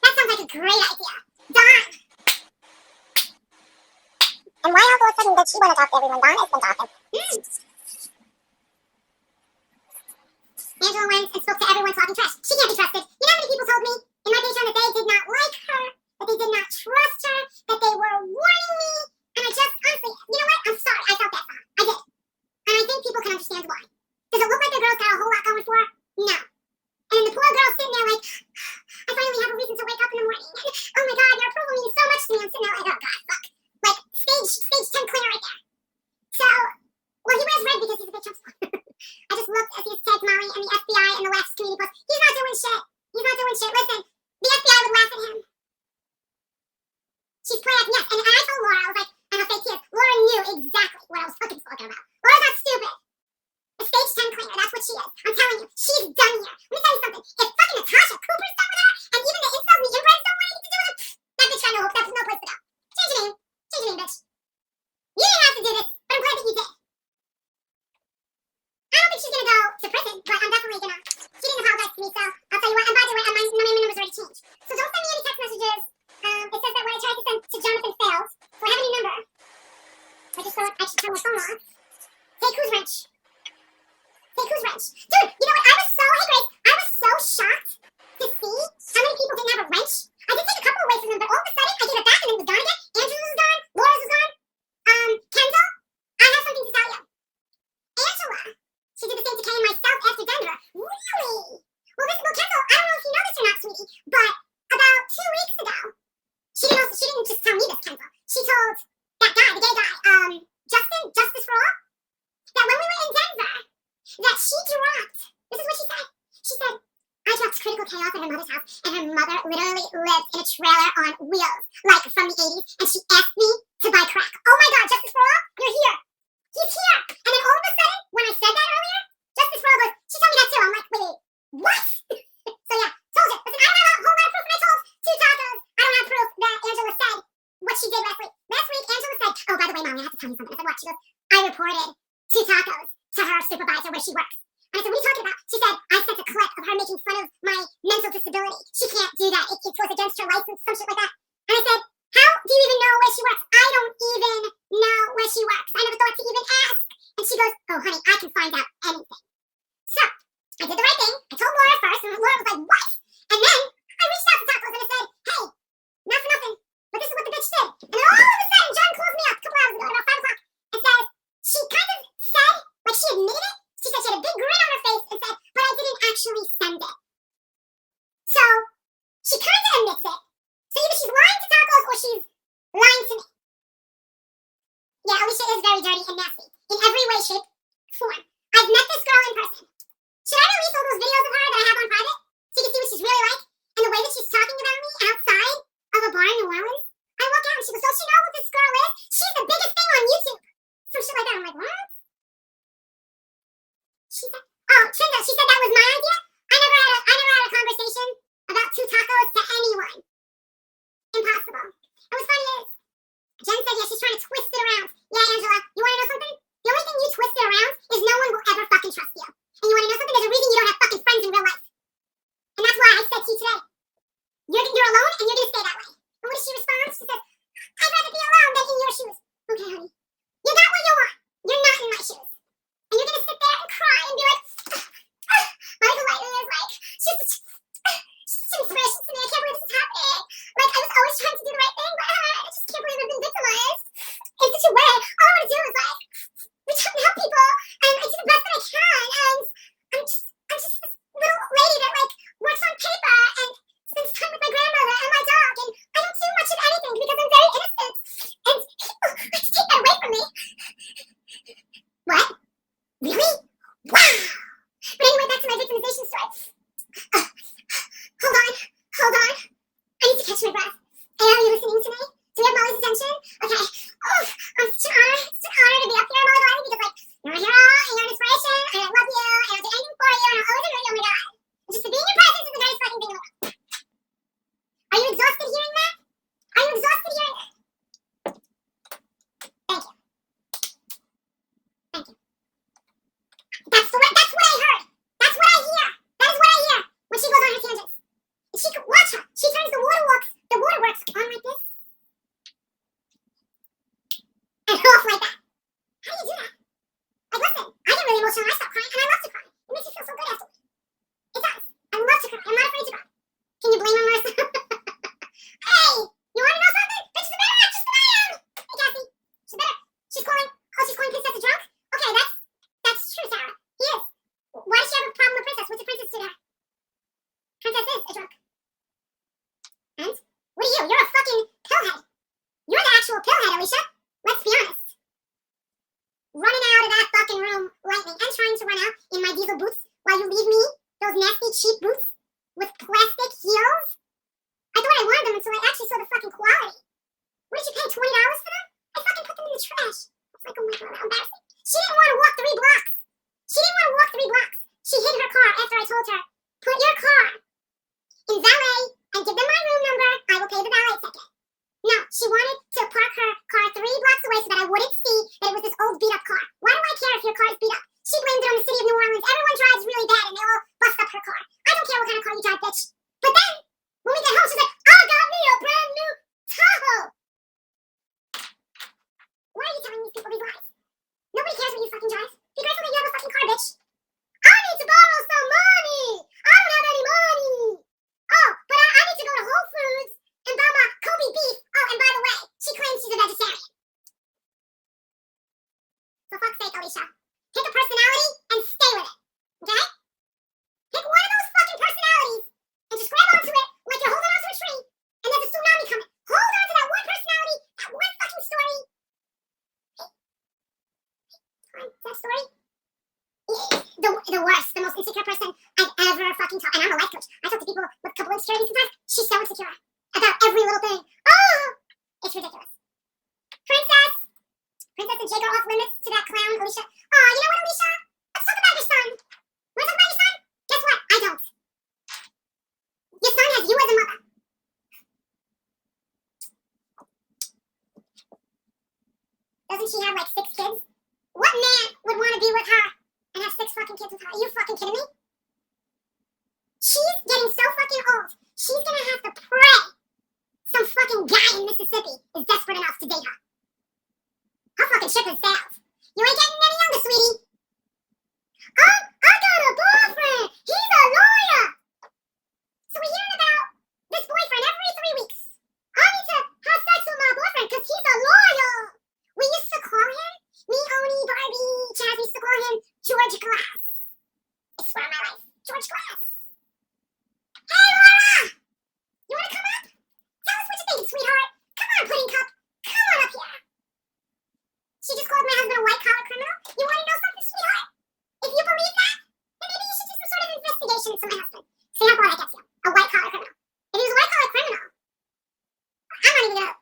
[SPEAKER 8] That sounds like a great idea. Don!
[SPEAKER 15] And why all of a sudden did she want to talk to everyone? Donna's been talking.
[SPEAKER 8] Angela went and spoke to everyone talking trash. She can't be trusted. You know how many people told me in my Patreon that they did not like her, that they did not trust her, that they were warning me, and I just, honestly, you know what? I'm sorry. I felt that song. I did. And I think people can understand why. Does it look like the girl's got a whole lot going for her? No. And then the poor girl's sitting there like, I finally have a reason to wake up in the morning. And, oh my God, your approval means so much to me. I'm sitting there like, oh God, fuck. Like, stage 10 clear right there. So, well, he wears red because he's a big Trump supporter. I just looked at his tags Molly and the FBI and the last community post. He's not doing shit. He's not doing shit. Listen, the FBI would laugh at him. She's playing acting, yes. And I told Laura, I was like, and I'll say tears, Laura knew exactly what I was fucking talking about. Laura's not stupid. A stage 10 cleaner, that's what she is. I'm telling you, she's done here. Let me tell you something. If fucking Natasha Cooper's done with her, and even the incels and the inbreds don't want anything to do with her, that bitch got no hope. That's no place to go. Change your name. Change your name, bitch. You didn't have to do this, but I'm glad that you did. I don't think she's gonna go to prison, but I'm definitely gonna. She didn't apologize to me, so I'll tell you what. And by the way, my number's already changed. So don't send me any text messages. It says that what I tried to send to Jonathan failed. So I have a new number. I just thought I should turn my phone off. Take who's wrench. Take who's wrench. Dude, you know what? Hey Grace, I was so shocked to see how many people didn't have a wrench. I did take a couple away from them, but all of a sudden I gave it back and it was gone again. Angela's was gone. Laura's was gone. Kendall, I have something to tell you. Angela, she did the same to Kay and myself after Denver. Really? Well, Kendall, I don't know if you know this or not, sweetie, but about 2 weeks ago, she didn't just tell me this, Kendall. She told that guy, the gay guy, Justice for All, that when we were in Denver, that she dropped, this is what she said. She said, I dropped Critical Chaos at her mother's house, and her mother literally lived in a trailer on wheels, like from the 80s, and she asked me to buy crack. Oh my God, Justice for All, you're here. He's here. And then all of a sudden, when I said that earlier, Justice for All goes, she told me that too. I'm like, wait, what? So yeah, told you. Listen, I don't have a whole lot of proof, and I told two tacos. I don't have proof that Angela said what she did last week. Last week,
[SPEAKER 15] way, Molly, I have to tell you something. I said, what? She goes, I reported 2 tacos to her supervisor where she works. And I said, what are you talking about? She said, I sent a clip of her making fun of my mental disability. She can't do that. It goes against her license, some shit like that. And I said, how do you even know where she works? I don't even know where she works. I never thought to even ask. And she goes, oh, honey, I can find out anything. So I did the right thing. I told Laura first, and Laura was like, what? And then I reached out to Tacos and I said, hey, not for nothing, but this is what the bitch did. And all of a sudden, John calls me up a couple hours ago, about 5 o'clock, and says, she kind of said, like she admitted it. She said she had a big grin on her face and said, but I didn't actually send it. So she kind of admits it. So either she's lying to Tacos or she's lying to me. Yeah, Alicia is very dirty and nasty. In every way, shape, form. I've met this girl in person. Should I release all those videos of her that I have on private? So you can see what she's really like? And the way that she's talking about me outside of a bar in New Orleans? I walk out and she goes, don't you know who this girl is? She's the biggest thing on YouTube. Some shit like that. I'm like, what? She said, oh, Trinda, she said that was my idea? I never had a conversation about 2 tacos to anyone. Impossible. And what's funny is, Jen said, yeah, she's trying to twist it around. Yeah, Angela, you want to know something? The only thing you twist it around is no one will ever fucking trust you. And you want to know something? There's a reason you don't have fucking friends in real life. And that's why I said to you today, you're alone and you're going to stay that way. And what did she respond? She said, I'd rather be alone than in your shoes. Okay, honey. You got what you want. You're not in my shoes. And you're going to sit there and cry and be like, Michael Lightning is like, she's an inspiration to me. I can't believe this is happening. Like, I was always trying to do the right thing, but I just can't believe I've been victimized in such a way. All I want to do is, like, reach out and help people, and I do the best that I can, and I'm just this little lady that, like, works on paper and spends time with my grandmother and my dog, and I don't do much of anything because I'm very innocent, and people like to take that away from me. What? Really? Wow! But anyway, back to my victimization story. Hold on. I need to catch my breath. Hey, are you listening to me? Do you have Molly's attention? Okay. Oh, it's such an honor. It's an honor to be up here, Molly Riley, because, like, you're my hero, and you're an inspiration, and I love you, and I'll do anything for you, and I'll always admire you. Oh my God. Just to be in your presence is the greatest fucking thing in the world. Are you exhausted hearing that? Are you exhausted hearing that? Thank you. Thank you. That's what I heard. That's what I hear. That is what I hear when she goes on her tangents. She could watch her. She turns the waterworks on like this. And off like that. How do you do that? Like, listen, I get really emotional. I start crying, and I love to cry. It makes me feel so good afterwards. It does. I love to cry. I'm not afraid to cry. Can you blame her, Marissa? Hey, you want to know something? Bitch is a better actress than I am. Hey, Cassie. She's better. She's calling Princess a drunk? Okay, that's true, Sarah. He is. Why does she have a problem with Princess? What's the Princess to her? Princess is a drunk. And? What are you? You're a fucking pillhead. You're the actual pillhead, Alicia. Let's be honest. Running out of that fucking room, lightning, and trying to run out in my diesel boots while you leave me those nasty cheap boots with plastic heels? I thought I wanted them until I actually saw the fucking quality. What did you pay, $20 for them? I fucking put them in the trash. I was like, oh my God, how embarrassing. She didn't want to walk 3 blocks. She hid her car after I told her, put your car in valet and give them my room number. I will pay the valet ticket. No, she wanted to park her car 3 blocks away so that I wouldn't see that it was this old beat-up car. Why do I care if your car is beat up? She blamed it on the city of New Orleans. Everyone drives really bad and they all bust up her car. I don't care what kind of car you drive, bitch. But then, when we get home, she's like, I got me a brand new Tahoe. Why are you telling these people these lies? Nobody cares what you fucking drive. Be grateful that you have a fucking car, bitch. I need to borrow some money. I don't have any money. Oh, but I need to go to Whole Foods and buy my Kobe beef. Oh, and by the way, she claims she's a vegetarian. For fuck's sake, Alicia. Pick a personality and stay with it. Okay? Pick one of those fucking personalities and just grab onto it like you're holding onto a tree and there's a tsunami coming. Hold on to that one personality, that one fucking story. That story? The worst, the most insecure person I've ever fucking talked. And I'm a life coach. I talk to people with a couple insecurities sometimes. She's so insecure about every little thing. Oh, it's ridiculous. Princess and Jake are off limits to that clown, Alicia. Oh, you know what, Alicia? Let's talk about your son. Want to talk about your son? Guess what? I don't. Your son has you as a mother. There's she had like 6 kids. What man would want to be with her and have 6 fucking kids with her? Are you fucking kidding me? She's getting so fucking old. She's gonna have to pray some fucking guy in Mississippi is desperate enough to date her. Her fucking ship has sailed. You ain't getting any younger, sweetie. Oh, I got a boyfriend. He's a lawyer. So we're hearing about this boyfriend every 3 weeks. I need to have sex with my boyfriend because he's a lawyer. We used to call him, me, Oni, Barbie, Chaz, we used to call him George Glass. I swear on my life, George Glass. Hey, Laura! You want to come up? Tell us what you think, sweetheart. Come on, Pudding Cup. Come on up here. She just called my husband a white-collar criminal. You want to know something, sweetheart? If you believe that, then maybe you should do some sort of investigation into my husband. See how far that gets you. A white-collar criminal. If he was a white-collar criminal, I'm not even gonna...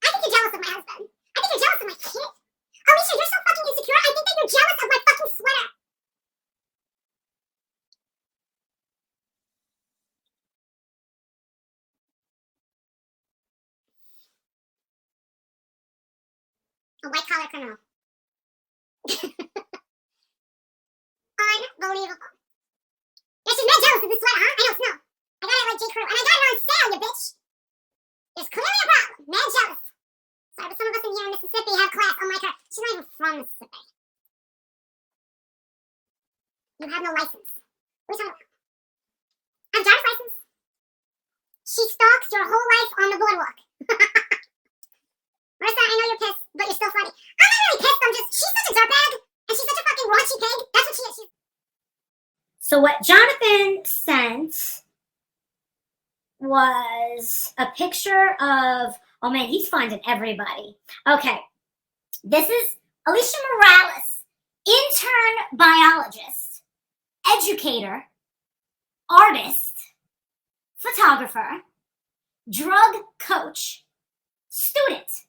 [SPEAKER 15] I think you're jealous of my husband. I think you're jealous of my kid. Alicia, you're so fucking insecure. I think that you're jealous of my fucking sweater. A white-collar criminal. Unbelievable. Yeah, she's mad jealous of this sweater, huh? I know, it's no. I got it like J. Crew, and I got it on sale, you bitch. There's clearly a problem. Mad jealous. Sorry, but some of us in here in Mississippi have class, unlike her. She's not even from Mississippi. You have no license. What are you talking about? I have a driver's license. She stalks your whole life on the boardwalk. Marissa, I know you're pissed, but you're still funny. I'm not really pissed, she's such a dirtbag, and she's such a fucking raunchy pig. That's what she is.
[SPEAKER 8] So what Jonathan sent was a picture of, oh man, he's finding everybody. Okay, this is Alicia Morales, intern biologist, educator, artist, photographer, drug coach, student,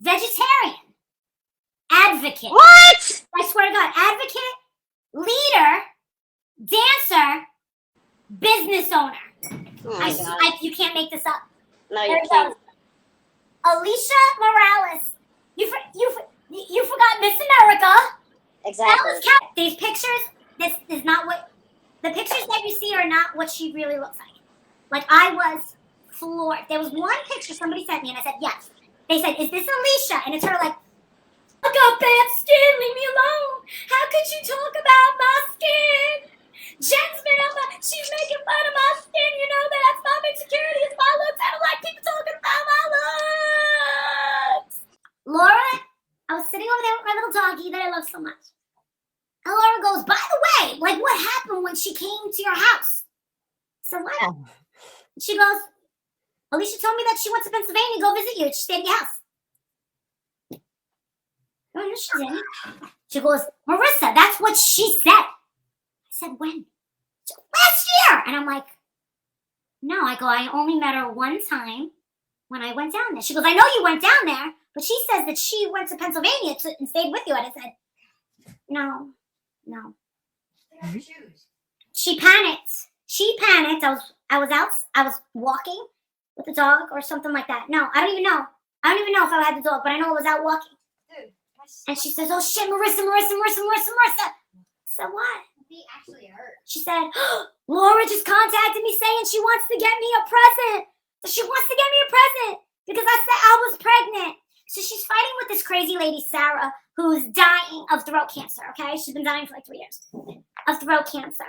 [SPEAKER 8] vegetarian, advocate.
[SPEAKER 2] What?
[SPEAKER 8] I swear to God, advocate, leader, dancer, business owner.
[SPEAKER 2] Oh my God.
[SPEAKER 8] You can't make this up.
[SPEAKER 2] No, you can't.
[SPEAKER 8] Alicia Morales. You forgot Miss America.
[SPEAKER 2] Exactly.
[SPEAKER 8] These pictures, this is not what, the pictures that you see are not what she really looks like. Like, I was floored. There was one picture somebody sent me, and I said, yes. They said, is this Alicia? And it's her like, I got bad skin, leave me alone. How could you talk about my skin? Jen's been on my, she's making fun of my skin, you know, that's my insecurity, it's my looks. I don't like people talking about my looks. Laura, I was sitting over there with my little doggy that I love so much. And Laura goes, by the way, like what happened when she came to your house? So what? She goes, Alicia told me that she went to Pennsylvania to go visit you. She stayed at your house. Oh, no, she didn't. She goes, Marissa, that's what she said. I said, when? She goes, last year. And I'm like, no. I go, I only met her one time when I went down there. She goes, I know you went down there, but she says that she went to Pennsylvania and stayed with you. And I said, no. She panicked. I was walking with the dog or something like that. No, I don't even know. I don't even know if I had the dog, but I know I was out walking. And she says, oh shit, Marissa. So what?
[SPEAKER 15] He actually hurt.
[SPEAKER 8] She said, Laura just contacted me saying she wants to get me a present. She wants to get me a present because I said I was pregnant. So she's fighting with this crazy lady, Sarah, who's dying of throat cancer, okay? She's been dying for like 3 years of throat cancer.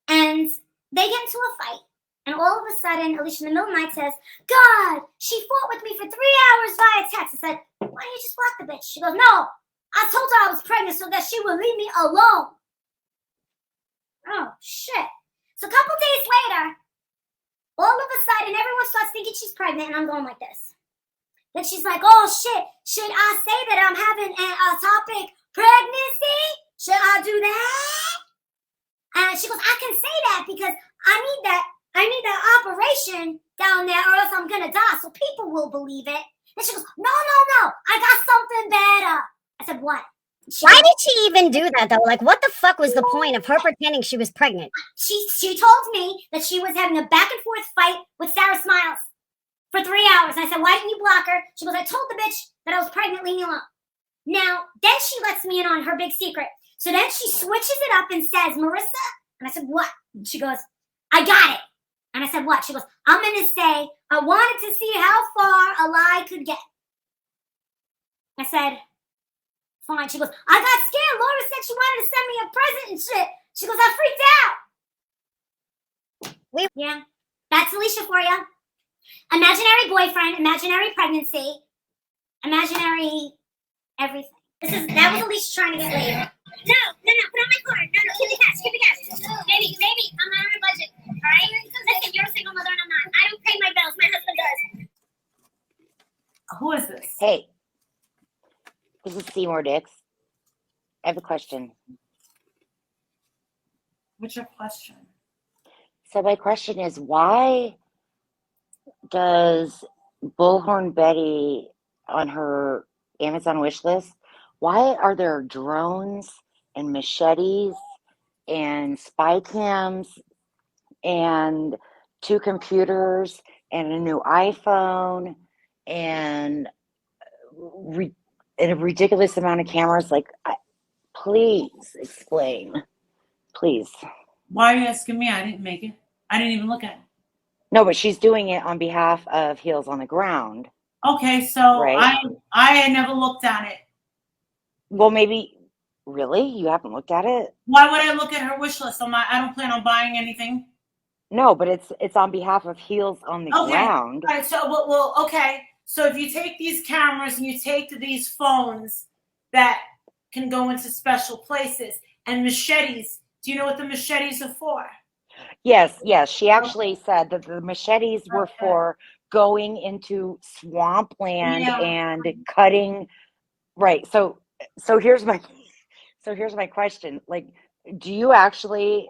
[SPEAKER 8] And they get into a fight. And all of a sudden, Alicia in the middle of the night says, God, she fought with me for 3 hours via text. I said, why don't you just block the bitch? She goes, no, I told her I was pregnant so that she would leave me alone. Oh, shit. So a couple days later, all of a sudden, everyone starts thinking she's pregnant, and I'm going like this. Then she's like, oh, shit, should I say that I'm having an ectopic pregnancy? Should I do that? And she goes, I can say that because I need that operation down there or else I'm going to die, so people will believe it. And she goes, no, I got something better. I said, what?
[SPEAKER 1] Why did she even do that, though? Like, what the fuck was the point of her pretending she was pregnant?
[SPEAKER 8] She told me that she was having a back and forth fight with Sarah Smiles. for 3 hours. And I said, why didn't you block her? She goes, I told the bitch that I was pregnant, leave me alone. Now, then she lets me in on her big secret. So then she switches it up and says, Marissa, and I said, what? And she goes, I got it. And I said, what? She goes, I'm going to say, I wanted to see how far a lie could get. I said, fine. She goes, I got scared. Laura said she wanted to send me a present and shit. She goes, I freaked out. Yeah, that's Alicia for you. Imaginary boyfriend, imaginary pregnancy, imaginary everything. That was Alicia trying to get laid. No, put on my card. No, keep the cash, Baby, I'm not on a budget, all right? Listen, you're a single mother and I'm not. I don't pay my bills, my husband does.
[SPEAKER 11] Who is this?
[SPEAKER 16] Hey, this is Seymour Dix. I have a question.
[SPEAKER 11] What's your question?
[SPEAKER 16] So my question is, why does Bullhorn Betty on her Amazon wish list, why are there drones and machetes and spy cams and 2 computers and a new iPhone and a ridiculous amount of cameras? Like, please explain. Please.
[SPEAKER 11] Why are you asking me? I didn't make it. I didn't even look at it.
[SPEAKER 16] No, but she's doing it on behalf of Heels on the Ground.
[SPEAKER 11] Okay, so
[SPEAKER 16] right?
[SPEAKER 11] I had never looked at it.
[SPEAKER 16] Well, maybe, really? You haven't looked at it?
[SPEAKER 11] Why would I look at her wish list? I don't plan on buying anything.
[SPEAKER 16] No, but it's on behalf of Heels on the Ground.
[SPEAKER 11] All right, so, well, okay. So if you take these cameras and you take these phones that can go into special places and machetes, do you know what the machetes are for?
[SPEAKER 16] Yes. She actually said that the machetes were for going into swampland and cutting. Right. So here's my question. Like, do you actually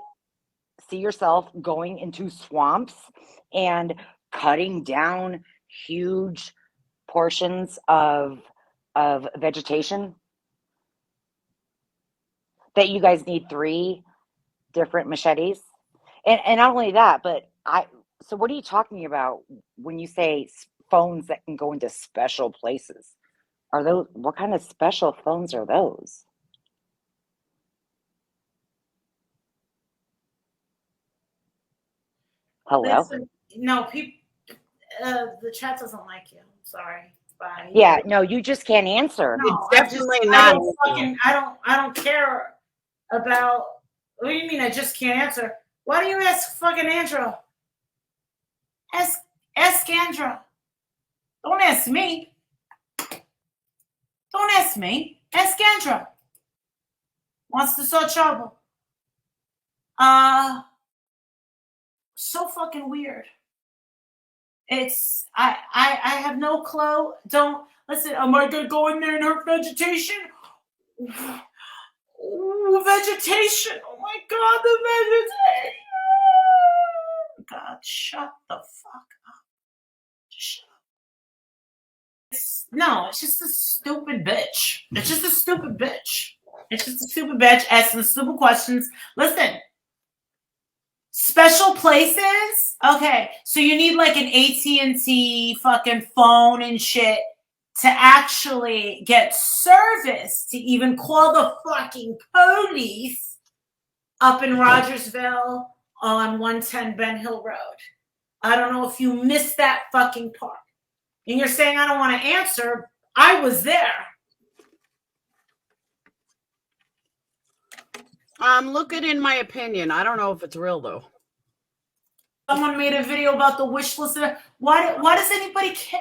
[SPEAKER 16] see yourself going into swamps and cutting down huge portions of vegetation? That you guys need 3 different machetes? And not only that, but so what are you talking about when you say phones that can go into special places? Are those, what kind of special phones are those? Hello?
[SPEAKER 11] Listen, no, people, the chat doesn't like you. I'm sorry. Bye.
[SPEAKER 16] Yeah, no, you just can't answer.
[SPEAKER 11] No,
[SPEAKER 4] It's definitely not.
[SPEAKER 11] I don't care about. What do you mean? I just can't answer. Why do you ask fucking Andra? Ask Andra. Don't ask me. Don't ask me. Ask Andra. Wants to start trouble. So fucking weird. It's I have no clue. Don't listen. Am I gonna go in there and hurt vegetation? Ooh, vegetation. Oh my God, the vegetation. God, shut the fuck up. Just shut up. It's just a stupid bitch. It's just a stupid bitch. Asking stupid questions. Listen. Special places? Okay, so you need like an AT&T fucking phone and shit to actually get service to even call the fucking police up in Rogersville on 110 Ben Hill Road. I don't know if you missed that fucking part. And you're saying I don't want to answer. I was there.
[SPEAKER 4] Look at in my opinion. I don't know if it's real though.
[SPEAKER 11] Someone made a video about the wish list. Why does anybody care?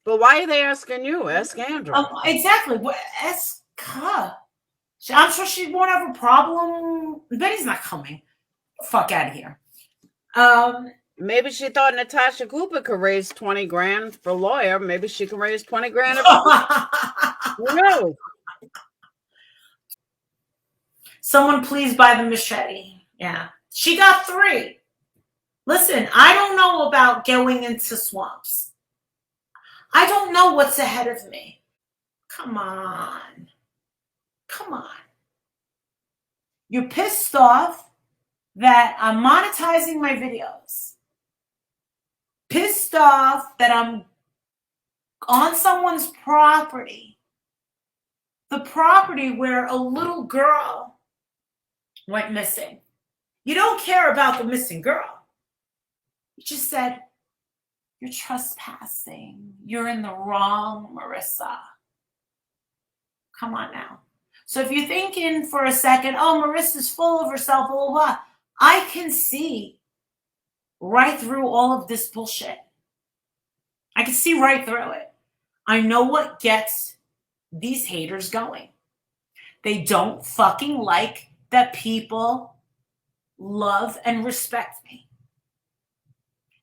[SPEAKER 4] But why are they asking you? Ask Andrew.
[SPEAKER 11] Exactly. Ask her. I'm sure she won't have a problem. Betty's not coming. Fuck out of here.
[SPEAKER 4] Maybe she thought Natasha Cooper could raise 20 grand for a lawyer. Maybe she can raise 20 grand. Who knows?
[SPEAKER 11] Someone please buy the machete. Yeah. She got 3. Listen, I don't know about going into swamps. I don't know what's ahead of me. Come on. You're pissed off that I'm monetizing my videos. pissed off that I'm on someone's property, the property where a little girl went missing. You don't care about the missing girl. You just said, you're trespassing. You're in the wrong, Marissa. Come on now. So if you're thinking for a second, oh, Marissa's full of herself, blah, blah, blah, I can see right through all of this bullshit. I can see right through it. I know what gets these haters going. They don't fucking like that people love and respect me.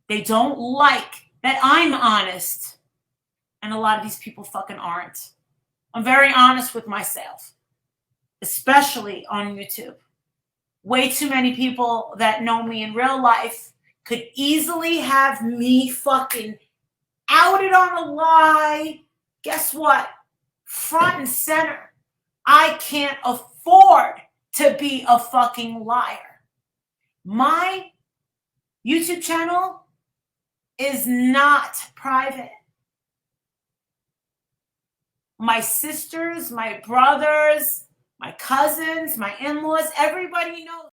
[SPEAKER 11] They don't like that I'm honest. And a lot of these people fucking aren't. I'm very honest with myself, especially on YouTube. Way too many people that know me in real life could easily have me fucking outed on a lie. Guess what? Front and center. I can't afford to be a fucking liar. My YouTube channel is not private. My sisters, my brothers, my cousins, my in-laws, everybody knows.